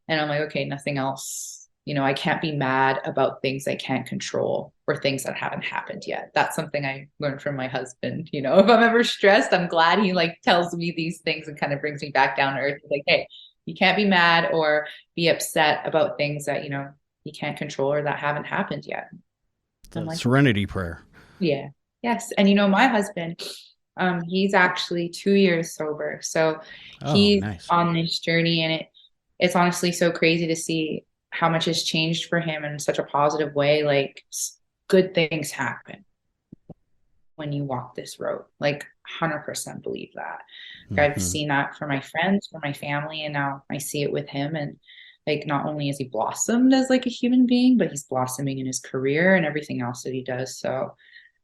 And I'm like, okay, nothing else. I can't be mad about things I can't control or things that haven't happened yet. That's something I learned from my husband. If I'm ever stressed, I'm glad he like tells me these things and kind of brings me back down to earth. He's like, hey, you can't be mad or be upset about things that, you can't control or that haven't happened yet. I'm The like, serenity prayer. yeah, yes. And my husband, he's actually 2 years sober. So Oh, he's nice. on this journey, and it's honestly so crazy to see how much has changed for him in such a positive way. Like good things happen when you walk this road. Like 100% believe that. Like, I've Hmm. seen that for my friends, for my family, and now I see it with him. And like not only has he blossomed as like a human being, but he's blossoming in his career and everything else that he does. So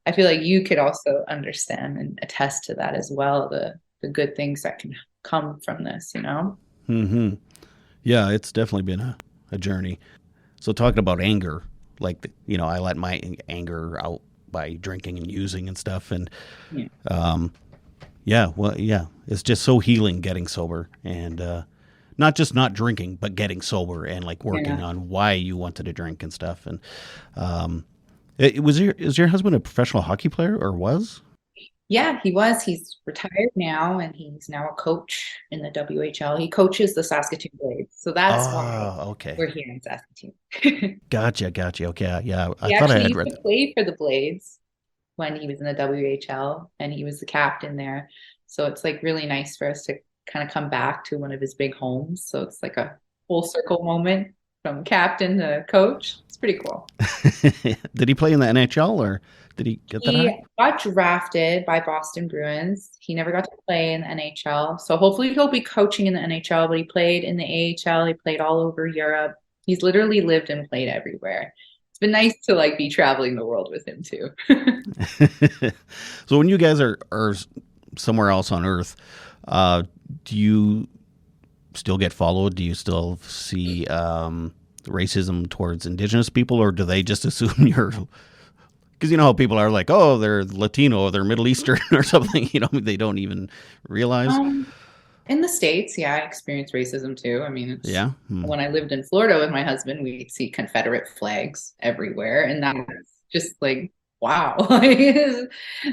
I feel like you could also understand and attest to that as well, the good things that can come from this. Hmm. Yeah, it's definitely been a journey. So talking about anger, like I let my anger out by drinking and using and stuff, and Yeah. yeah, well, yeah, it's just so healing getting sober and not just not drinking, but getting sober and like working Yeah. on why you wanted to drink and stuff. And um, is your husband a professional hockey player or was? Yeah, he was. He's retired now and he's now a coach in the WHL. He coaches the Saskatoon Blades. So that's why Oh, okay. we're here in Saskatoon. Gotcha, gotcha. Okay, yeah, I He thought I actually had used read to that. play for the Blades when he was in the WHL and he was the captain there. So it's like really nice for us to kind of come back to one of his big homes. So it's like a full circle moment from captain to coach. It's pretty cool. Did he play in the NHL or did he get that high? He got drafted by Boston Bruins. He never got to play in the NHL. So hopefully he'll be coaching in the NHL, but he played in the AHL. He played all over Europe. He's literally lived and played everywhere. It's been nice to like be traveling the world with him too. So when you guys are somewhere else on Earth, uh, do you still get followed? Do you still see racism towards Indigenous people, or do they just assume you're? Because you know how people are like, oh, they're Latino, or they're Middle Eastern, or something. They don't even realize. Um, in the States, yeah, I experienced racism too. I mean, it's Yeah. Hmm. when I lived in Florida with my husband, we'd see Confederate flags everywhere, and that's just like, wow.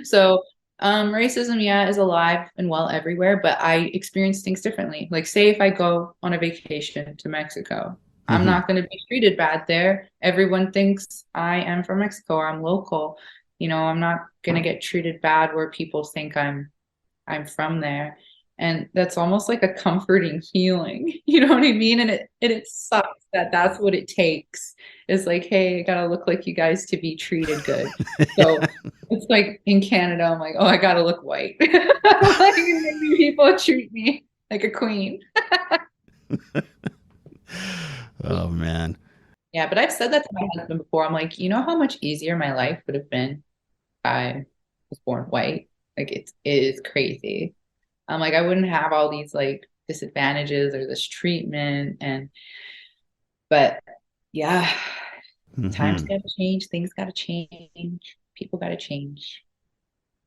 So racism, yeah, is alive and well everywhere, but I experience things differently. Like, say if I go on a vacation to Mexico, I'm Hmm. not going to be treated bad there. Everyone thinks I am from Mexico or I'm local. I'm not going to get treated bad where people think I'm from there. And that's almost like a comforting feeling. You know what I mean? And it sucks that that's what it takes. It's like, hey, I gotta look like you guys to be treated good. So it's like in Canada, I'm like, oh, I gotta look white. Like maybe people treat me like a queen. Oh man. Yeah, but I've said that to my husband before. I'm like, you know how much easier my life would have been if I was born white? Like it is crazy. Like I wouldn't have all these like disadvantages or this treatment but yeah, times Hmm. gotta change, things gotta change, people gotta change.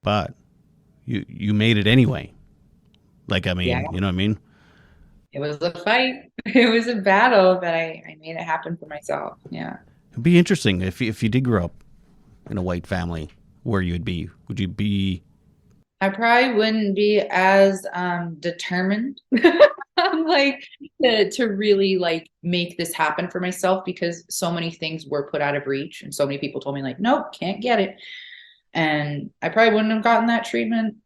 But you made it anyway. Like I Yeah, mean, you know what I mean? it was a fight. It was a battle, but I made it happen for myself. Yeah. It'd be interesting if you did grow up in a white family, where you'd be. Would you be? I probably wouldn't be as determined like to really like make this happen for myself because so many things were put out of reach and so many people told me like nope, can't get it. And I probably wouldn't have gotten that treatment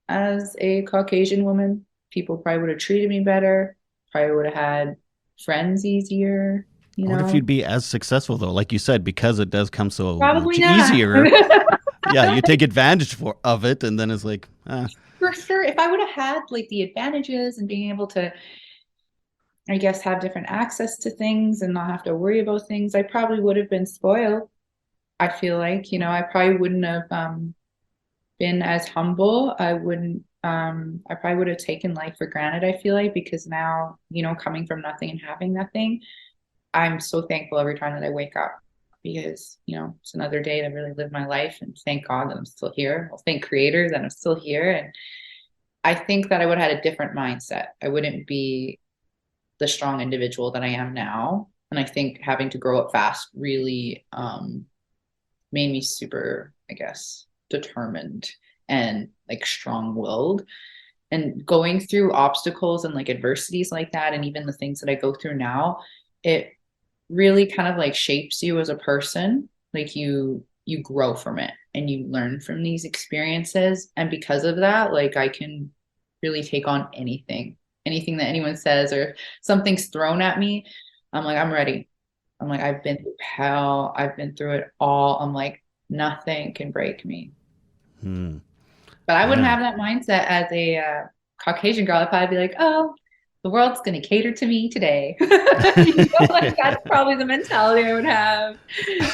as a Caucasian woman. People probably would have treated me better, probably would have had friends easier. you I wonder if know? you'd be as successful though, like you said, because it does come so Probably much not. easier. Yeah, you take advantage of it, and then it's like, For sure. If I would have had like the advantages and being able to, I guess, have different access to things and not have to worry about things, I probably would have been spoiled. I feel like, I probably wouldn't have been as humble. I probably would have taken life for granted, I feel like, because now, coming from nothing and having nothing, I'm so thankful every time that I wake up because, it's another day to really live my life and thank God that I'm still here. Well, thank Creator that I'm still here. And I think that I would have had a different mindset. I wouldn't be the strong individual that I am now. And I think having to grow up fast really made me super, I guess, determined and like strong willed. And going through obstacles and like adversities like that, and even the things that I go through now, it really kind of like shapes you as a person. Like you grow from it and you learn from these experiences. And because of that, like I can really take on anything that anyone says or something's thrown at me. I'm like, I'm ready. I'm like, I've been through hell. I've been through it all. I'm like, nothing can break me. hmm, But I wouldn't yeah. have that mindset as a Caucasian girl. I'd probably be like, oh, the world's going to cater to me today. Like that's probably the mentality I would have.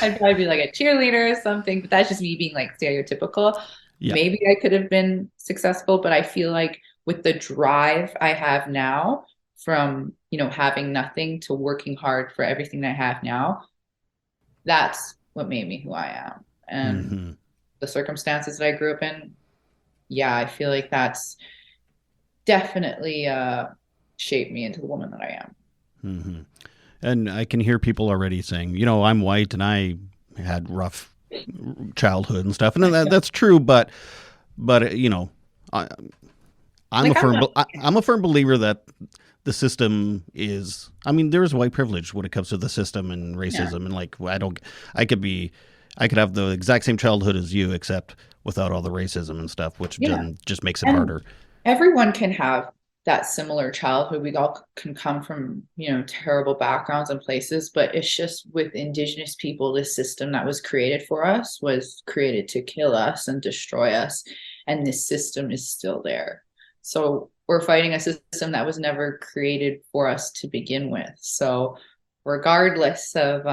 I'd probably be like a cheerleader or something, but that's just me being like stereotypical. Yeah. Maybe I could have been successful, but I feel like with the drive I have now from, having nothing to working hard for everything that I have now, that's what made me who I am. And Hmm. the circumstances that I grew up in, yeah, I feel like that's definitely shaped me into the woman that I am. Hmm. And I can hear people already saying, I'm white and I had rough childhood and stuff, and that's true. But I, I'm a Like I'm firm not, I'm a firm believer that the system is. I mean, there is white privilege when it comes to the system and yeah, racism, and like I could have the exact same childhood as you, except without all the racism and stuff, which yeah. just makes it And harder. everyone can have that similar childhood. We all can come from, terrible backgrounds and places, but it's just with Indigenous people, this system that was created for us was created to kill us and destroy us. And this system is still there. So we're fighting a system that was never created for us to begin with. So regardless of,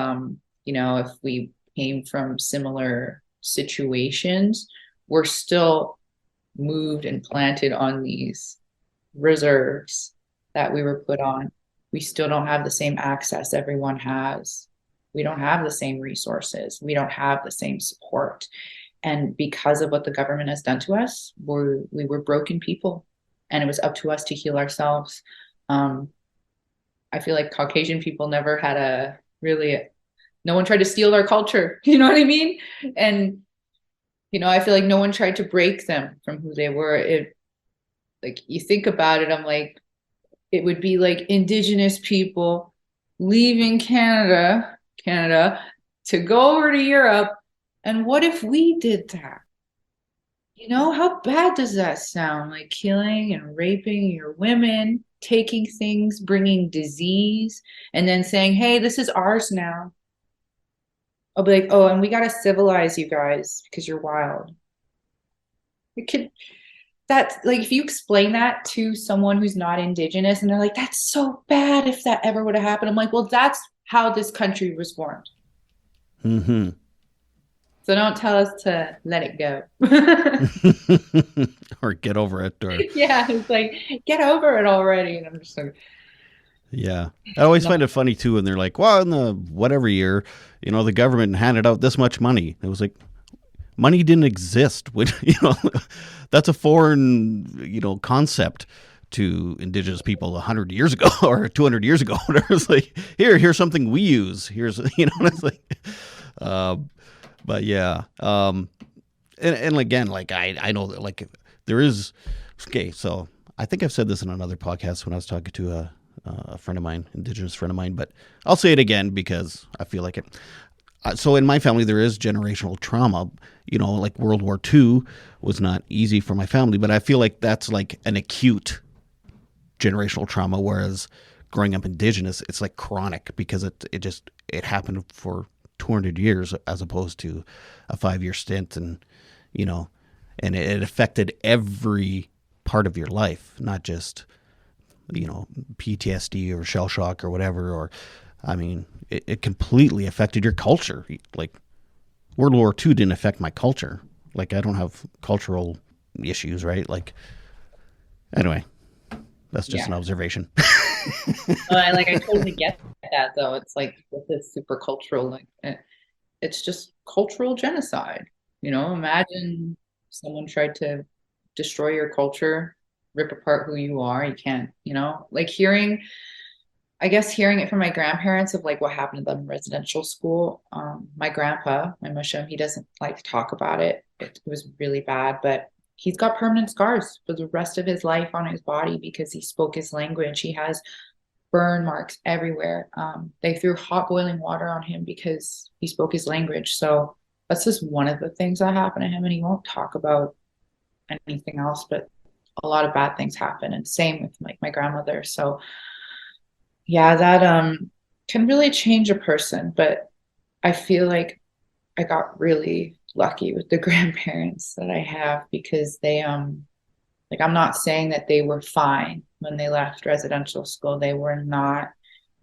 if we came from similar situations, we're still moved and planted on these reserves that we were put on. We still don't have the same access everyone has. We don't have the same resources. We don't have the same support. And because of what the government has done to us, we were broken people. And it was up to us to heal ourselves. Um, I feel like Caucasian people never had a really, no one tried to steal our culture. You know what I mean? And, I feel like no one tried to break them from who they were. Like you think about it, I'm like, it would be like Indigenous people leaving Canada to go over to Europe. And what if we did that? How bad does that sound? Like killing and raping your women, taking things, bringing disease, and then saying, hey, this is ours now. I'll be like, oh, and we got to civilize you guys because you're wild. It could, that's like if you explain that to someone who's not indigenous and they're like, that's so bad if that ever would have happened. I'm like, well, that's how this country was formed. Hmm. So don't tell us to let it go. Or get over it, or Yeah, it's like, get over it already. And I'm just like, yeah. I always no. find it funny too, when they're like, well, in the whatever year, the government handed out this much money. It was like, money didn't exist. When, that's a foreign, concept to indigenous people 100 years ago or 200 years ago. It's like, here's something we use. Here's, it's like, uh, but yeah. And again, like I know that like there is, okay. So I think I've said this in another podcast when I was talking to a friend of mine, indigenous friend of mine, but I'll say it again because I feel like it. So in my family, there is generational trauma. Like World War II was not easy for my family, but I feel like that's like an acute generational trauma, whereas growing up indigenous, it's like chronic because it happened for 200 years as opposed to a 5-year stint, and you know, and it affected every part of your life, not just, you know, PTSD or shell shock or whatever. Or, I mean, it completely affected your culture. Like World War II didn't affect my culture. Like I don't have cultural issues, right? Like, anyway, that's just Yeah. an observation. I totally get that though. It's like with this super cultural, it's just cultural genocide. Imagine someone tried to destroy your culture, rip apart who you are. You can't, like I guess hearing it from my grandparents of like what happened to them in residential school. My grandpa, my mushum, he doesn't like to talk about it. It was really bad, but he's got permanent scars for the rest of his life on his body because he spoke his language. He has burn marks everywhere. They threw hot boiling water on him because he spoke his language. So that's just one of the things that happened to him, and he won't talk about anything else. But a lot of bad things happen, and same with like my grandmother. So yeah, that can really change a person. But I feel like I got really lucky with the grandparents that I have because they like I'm not saying that they were fine when they left residential school. They were not.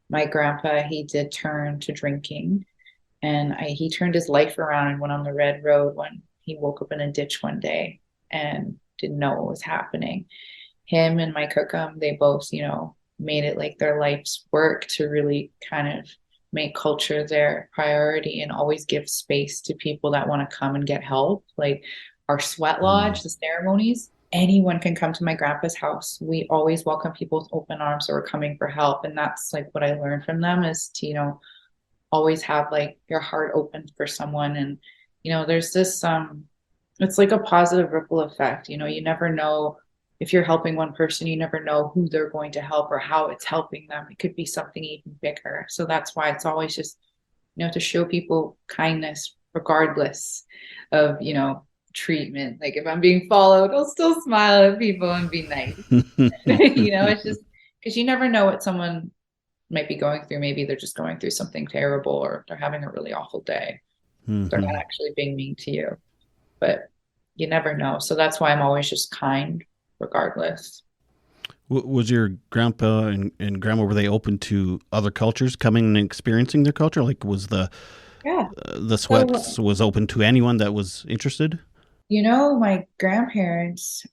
My grandpa, he did turn to drinking, and he turned his life around and went on the red road when he woke up in a ditch one day and didn't know what was happening. Him and my cookum, they both, made it like their life's work to really kind of make culture their priority and always give space to people that want to come and get help. Like our sweat Mm. lodge, the ceremonies, anyone can come to my grandpa's house. We always welcome people with open arms who are coming for help. And that's like what I learned from them is to, always have like your heart open for someone. And, there's this it's like a positive ripple effect. You never know if you're helping one person, you never know who they're going to help or how it's helping them. It could be something even bigger. So that's why it's always just, to show people kindness regardless of, treatment. Like if I'm being followed, I'll still smile at people and be nice. It's just because you never know what someone might be going through. Maybe they're just going through something terrible or they're having a really awful day. They're not Hmm. actually being mean to you, but you never know. So that's why I'm always just kind regardless. Was your grandpa and grandma, were they open to other cultures coming and experiencing their culture? Like, was Yeah. the So, sweats was open to anyone that was interested? my grandparents,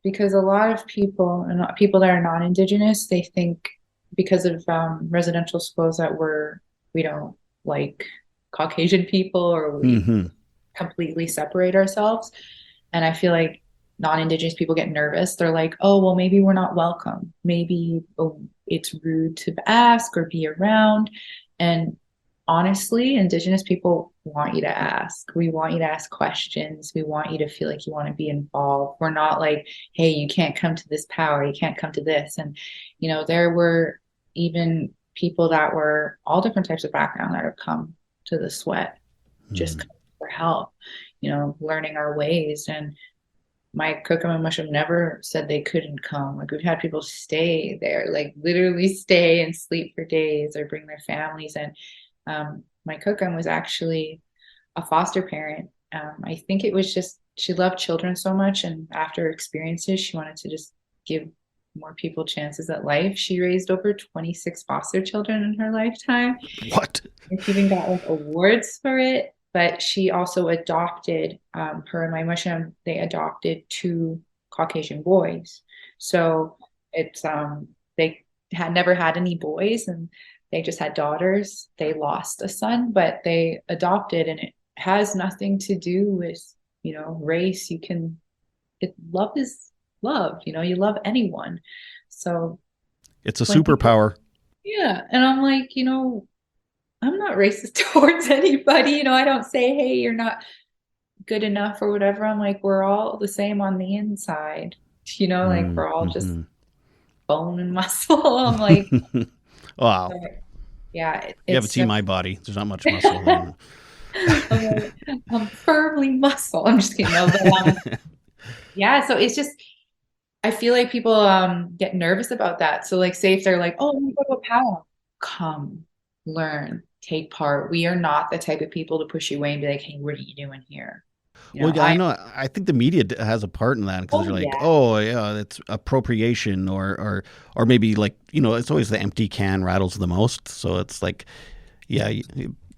because a lot of people and people that are non-Indigenous, they think because of residential schools that we don't like Caucasian people or we Hmm. completely separate ourselves. And I feel like non-Indigenous people get nervous. They're like, oh, well, maybe we're not welcome. Maybe it's rude to ask or be around. And honestly, Indigenous people want you to ask. We want you to ask questions. We want you to feel like you want to be involved. We're not like, hey, you can't come to this power. You can't come to this. And, there were even people that were all different types of background that have come to the sweat just Hmm. come for help, learning our ways. And my cookum and mushroom never said they couldn't come. Like we've had people stay there, like literally stay and sleep for days or bring their families. And my cookum was actually a foster parent. I think it was just she loved children so much, and after experiences, she wanted to just give more people chances at life. She raised over 26 foster children in her lifetime. What? And she even got like awards for it. But she also adopted her and my mushroom. They adopted two Caucasian boys. So it's they had never had any boys, and they just had daughters. They lost a son, but they adopted, and it has nothing to do with race. Love is love. You love anyone. So It's a when people, superpower. yeah, and I'm like, I'm not racist towards anybody. I don't say, hey, you're not good enough or whatever. I'm like, we're all the same on the inside. Like we're all just Mm-hmm. bone and muscle. I'm like, Wow. yeah, You have a it's team just, my body. There's not much muscle then. I'm like, I'm firmly muscle. I'm just kidding. No, but yeah, so it's just I feel like people get nervous about that. So like say if they're like, oh, let me go to a powwow, come, learn, take part. We are not the type of people to push you away and be like, hey, what are you doing here? You Well, know, yeah, I know. I think the media has a part in that because oh they're like, yeah. "Oh, yeah, it's appropriation," or maybe like it's always the empty can rattles the most. So it's like, yeah,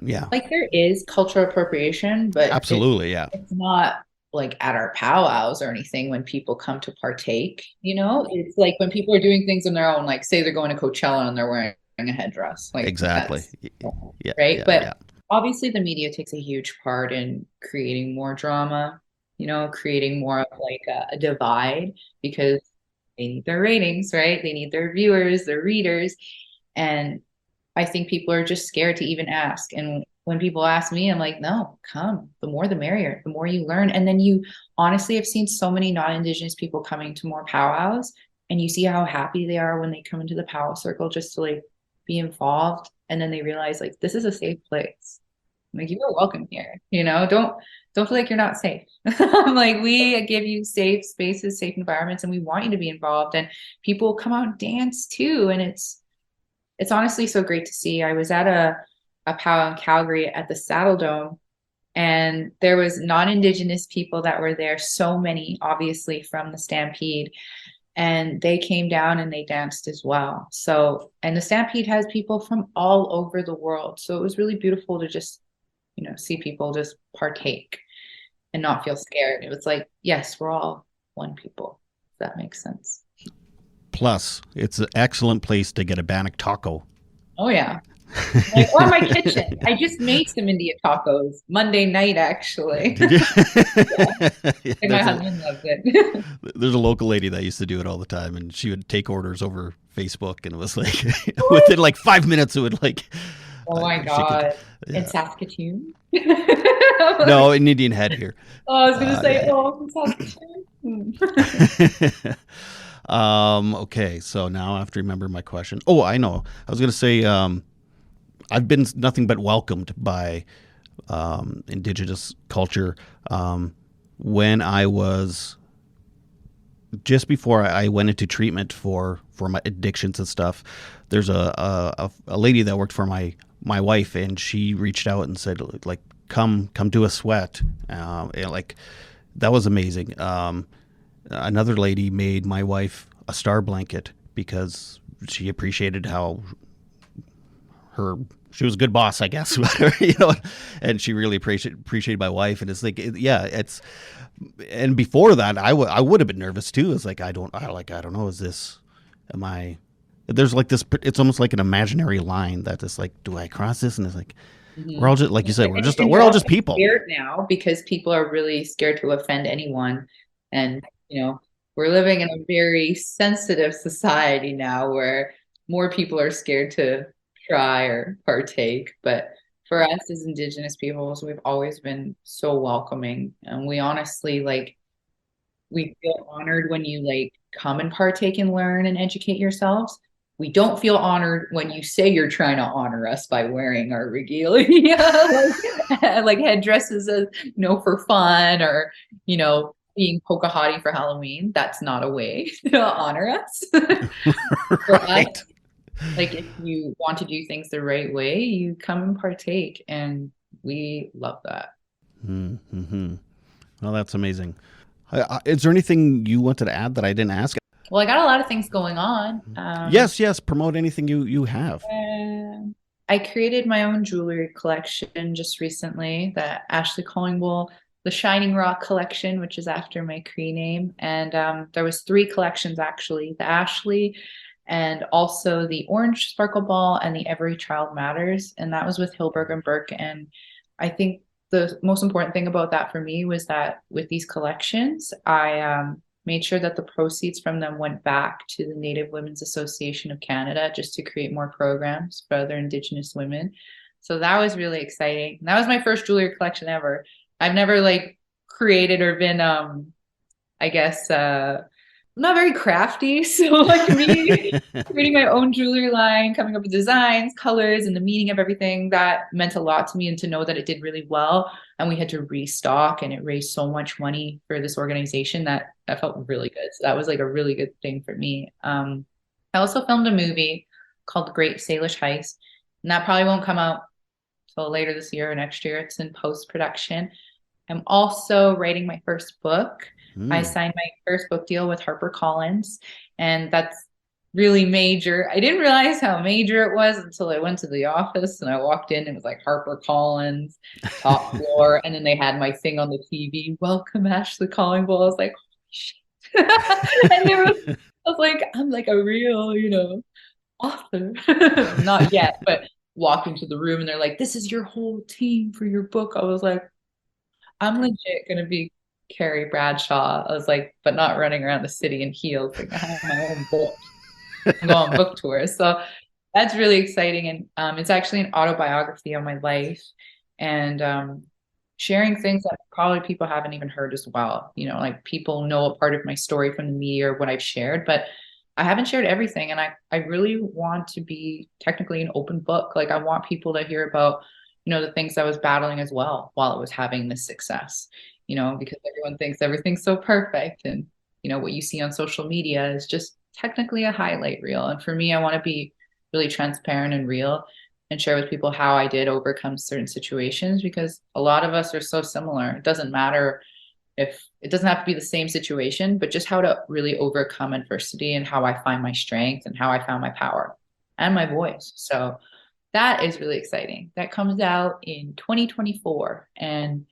yeah, Like there is cultural appropriation, but absolutely, yeah, it's not like at our powwows or anything when people come to partake, you know? It's like when people are doing things on their own, like say they're going to Coachella and they're wearing a headdress. Like exactly, that's normal, yeah, right? yeah, But yeah, obviously the media takes a huge part in creating more drama, you know, creating more of like a divide because they need their ratings, right? They need their viewers, their readers. And I think people are just scared to even ask. And when people ask me, I'm like, no, come. The more the merrier, the more you learn. And then you honestly have seen so many non-Indigenous people coming to more powwows, and you see how happy they are when they come into the powwow circle just to like be involved. And then they realize like this is a safe place. Like you are welcome here. You know, don't feel like you're not safe. Like we give you safe spaces, safe environments, and we want you to be involved. And people come out and dance too. And it's honestly so great to see. I was at a powwow in Calgary at the Saddle Dome, and there was non-Indigenous people that were there. So many, obviously, from the Stampede, and they came down and they danced as well. So, and the Stampede has people from all over the world. So it was really beautiful to just, you know, see people just partake and not feel scared. It was like, yes, we're all one people. If that makes sense. Plus, it's an excellent place to get a bannock taco. Oh yeah. Like, or my kitchen. I just made some India tacos Monday night, actually. Did you? Yeah, Yeah, and my husband loved it. there's a local lady that used to do it all the time, and she would take orders over Facebook, and it was like within like 5 minutes, it would like Oh my she could, God. In yeah. Saskatoon? No, an Indian head here. Oh, I was gonna say, Yeah. oh, from Saskatoon. Okay, so now I have to remember my question. Oh, I know. I was gonna say, I've been nothing but welcomed by Indigenous culture. When I was just before I went into treatment for my addictions and stuff, there's a lady that worked for my wife, and she reached out and said like, come do a sweat, and like that was amazing. Another lady made my wife a star blanket because she appreciated how her she was a good boss, I guess, you know, and she really appreciated my wife, and it's like, yeah, it's, and before that, I would have been nervous too. It's like I don't know, is this, am I? There's like this, it's almost like an imaginary line that is like, do I cross this? And it's like, we're all Mhm. just like you said, And we're you're all also just people. scared now because people are really scared to offend anyone. And, you know, we're living in a very sensitive society now where more people are scared to try or partake. But for us as Indigenous peoples, we've always been so welcoming. And we honestly like, we feel honored when you like come and partake and learn and educate yourselves. We don't feel honored when you say you're trying to honor us by wearing our regalia, like headdresses, as, you know, for fun, or you know, being Pocahontas for Halloween. That's not a way to honor us. For us, Right. like if you want to do things the right way, you come and partake, and we love that. Mm-hmm. Well, that's amazing. Is there anything you wanted to add that I didn't ask? Well, I got a lot of things going on. Yes, yes. Promote anything you have. I created my own jewelry collection just recently, the Ashley Callingbull, the Shining Rock collection, which is after my Cree name. And there was three collections actually, the Ashley and also the Orange Sparkle Ball and the Every Child Matters. And that was with Hilberg and Burke. And I think the most important thing about that for me was that with these collections, I made sure that the proceeds from them went back to the Native Women's Association of Canada just to create more programs for other Indigenous women. So that was really exciting. That was my first jewelry collection ever. I've never like created or been I guess not very crafty. So like me creating my own jewelry line, coming up with designs, colors, and the meaning of everything, that meant a lot to me. And to know that it did really well. And we had to restock and it raised so much money for this organization that felt really good. So that was like a really good thing for me. I also filmed a movie called The Great Salish Heist. And that probably won't come out till later this year or next year. It's in post-production. I'm also writing my first book. I Mm. signed my first book deal with HarperCollins, and that's really major. I didn't realize how major it was until I went to the office and I walked in and it was like HarperCollins, top floor, and then they had my thing on the TV. Welcome, Ashley Callingbull. I was like, holy shit. And I was like, I'm like a real, author. Not yet, but walked into the room and they're like, this is your whole team for your book. I was like, I'm legit gonna be Carrie Bradshaw. I was like, but not running around the city in heels. Like I have my own book. I'm going on book tours. So that's really exciting. And it's actually an autobiography on my life and sharing things that probably people haven't even heard as well. Like people know a part of my story from the media or what I've shared, but I haven't shared everything. And I really want to be technically an open book. Like I want people to hear about, the things I was battling as well while it was having this success, because everyone thinks everything's so perfect. And, what you see on social media is just technically a highlight reel. And for me, I want to be really transparent and real and share with people how I did overcome certain situations because a lot of us are so similar. It doesn't matter if it doesn't have to be the same situation, but just how to really overcome adversity and how I find my strength and how I found my power and my voice. So that is really exciting. That comes out in 2024. And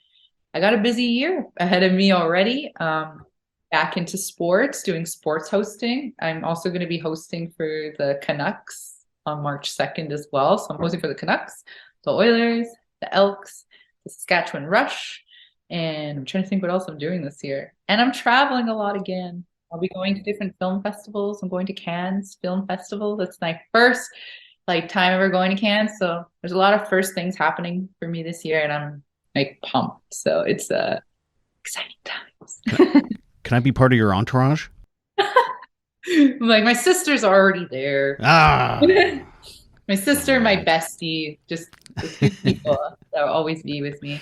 I got a busy year ahead of me already. Back into sports, doing sports hosting. I'm also going to be hosting for the Canucks on March 2nd as well. So I'm hosting for the Canucks, the Oilers, the Elks, the Saskatchewan Rush. And I'm trying to think what else I'm doing this year. And I'm traveling a lot again. I'll be going to different film festivals. I'm going to Cannes Film Festival. That's my first time ever going to Cannes. So there's a lot of first things happening for me this year and I'm like pumped. So it's exciting times. Can I be part of your entourage? Like my sister's already there. Ah, My sister, my bestie, just the two people that will always be with me.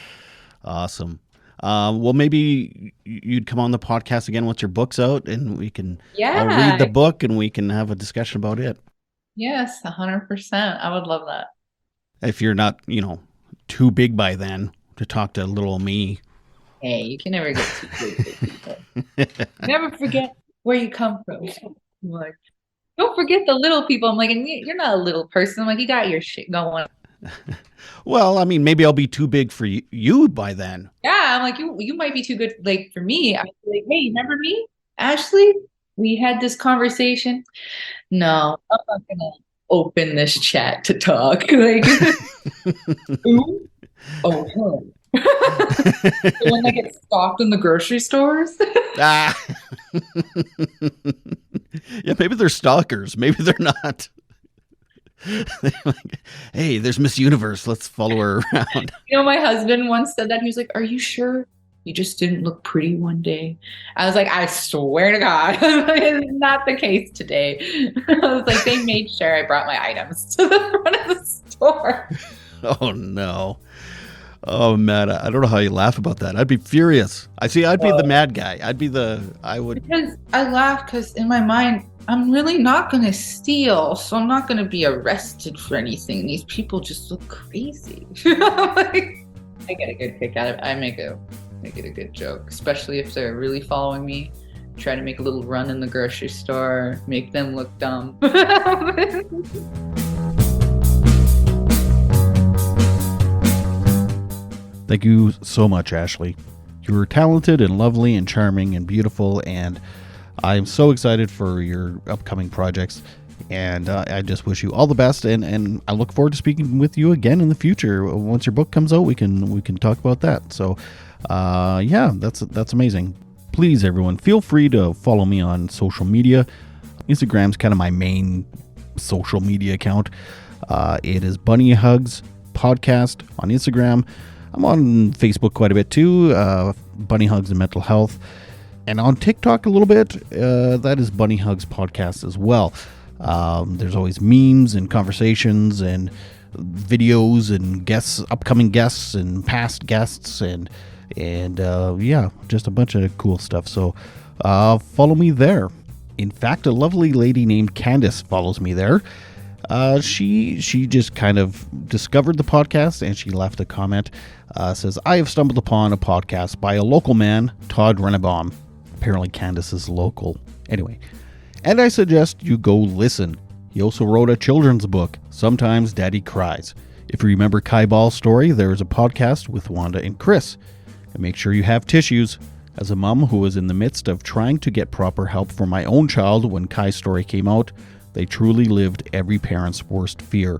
awesome. Well, maybe you'd come on the podcast again once your book's out, and I'll read the Yeah. book and we can have a discussion about it. Yes, 100%. I would love that. If you're not, too big by then to talk to little me. Hey, you can never get too big for people. Never forget where you come from. I'm like, don't forget the little people. I'm like, and you're not a little person. I'm like, you got your shit going. Well, I mean, maybe I'll be too big for you by then. Yeah, I'm like, you might be too good. Like for me, I'm like, hey, remember me, Ashley? We had this conversation. No, I'm not gonna open this chat to talk. Like, who? Oh, her. The one that gets stalked in the grocery stores. Ah. Yeah, maybe they're stalkers. Maybe they're not. They're like, hey, there's Miss Universe. Let's follow her around. My husband once said that. He was like, "Are you sure you just didn't look pretty one day?" I was like, "I swear to God, it's not the case today." I was like, they made sure I brought my items to the front of the store. Oh, no. Oh, man. I don't know how you laugh about that. I'd be furious. I'd be the mad guy. I would. Because I laugh because in my mind, I'm really not going to steal. So I'm not going to be arrested for anything. These people just look crazy. Like, I get a good kick out of it. I make it a good joke, especially if they're really following me. Try to make a little run in the grocery store, make them look dumb. Thank you so much, Ashley. You were talented and lovely and charming and beautiful, and I'm so excited for your upcoming projects. And I just wish you all the best, and I look forward to speaking with you again in the future. Once your book comes out, we can talk about that. So, yeah, that's amazing. Please, everyone, feel free to follow me on social media. Instagram's kind of my main social media account. It is Bunny Hugs Podcast on Instagram. I'm on Facebook quite a bit too, Bunny Hugs and Mental Health. and on TikTok a little bit. That is Bunny Hugs Podcast as well. There's always memes and conversations and videos and guests, upcoming guests and past guests, and yeah, just a bunch of cool stuff. So follow me there. In fact, a lovely lady named Candace follows me there. She just kind of discovered the podcast, and she left a comment. Says, I have stumbled upon a podcast by a local man, Todd Rennebaum. Apparently Candace is local. Anyway, and I suggest you go listen. He also wrote a children's book, Sometimes Daddy Cries. If you remember Kai Ball's story, there is a podcast with Wanda and Chris. And make sure you have tissues. As a mom who was in the midst of trying to get proper help for my own child when Kai's story came out, they truly lived every parent's worst fear.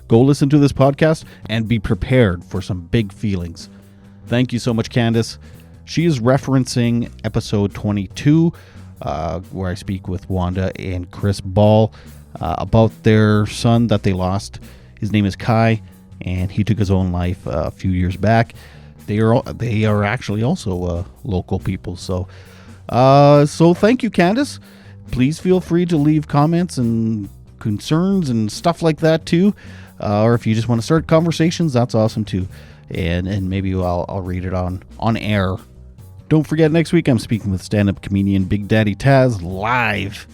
Go listen to this podcast and be prepared for some big feelings. Thank you so much, Candace. She is referencing episode 22, where I speak with Wanda and Chris Ball about their son that they lost. His name is Kai, and he took his own life a few years back. They are actually also local people. So thank you, Candace. Please feel free to leave comments and concerns and stuff like that too. Or if you just want to start conversations, that's awesome too. And maybe I'll read it on air. Don't forget, next week I'm speaking with stand-up comedian Big Daddy Taz live.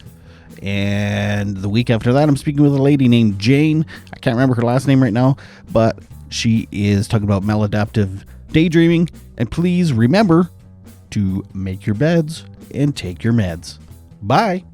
And the week after that, I'm speaking with a lady named Jane. I can't remember her last name right now, but she is talking about maladaptive daydreaming. And please remember to make your beds and take your meds. Bye.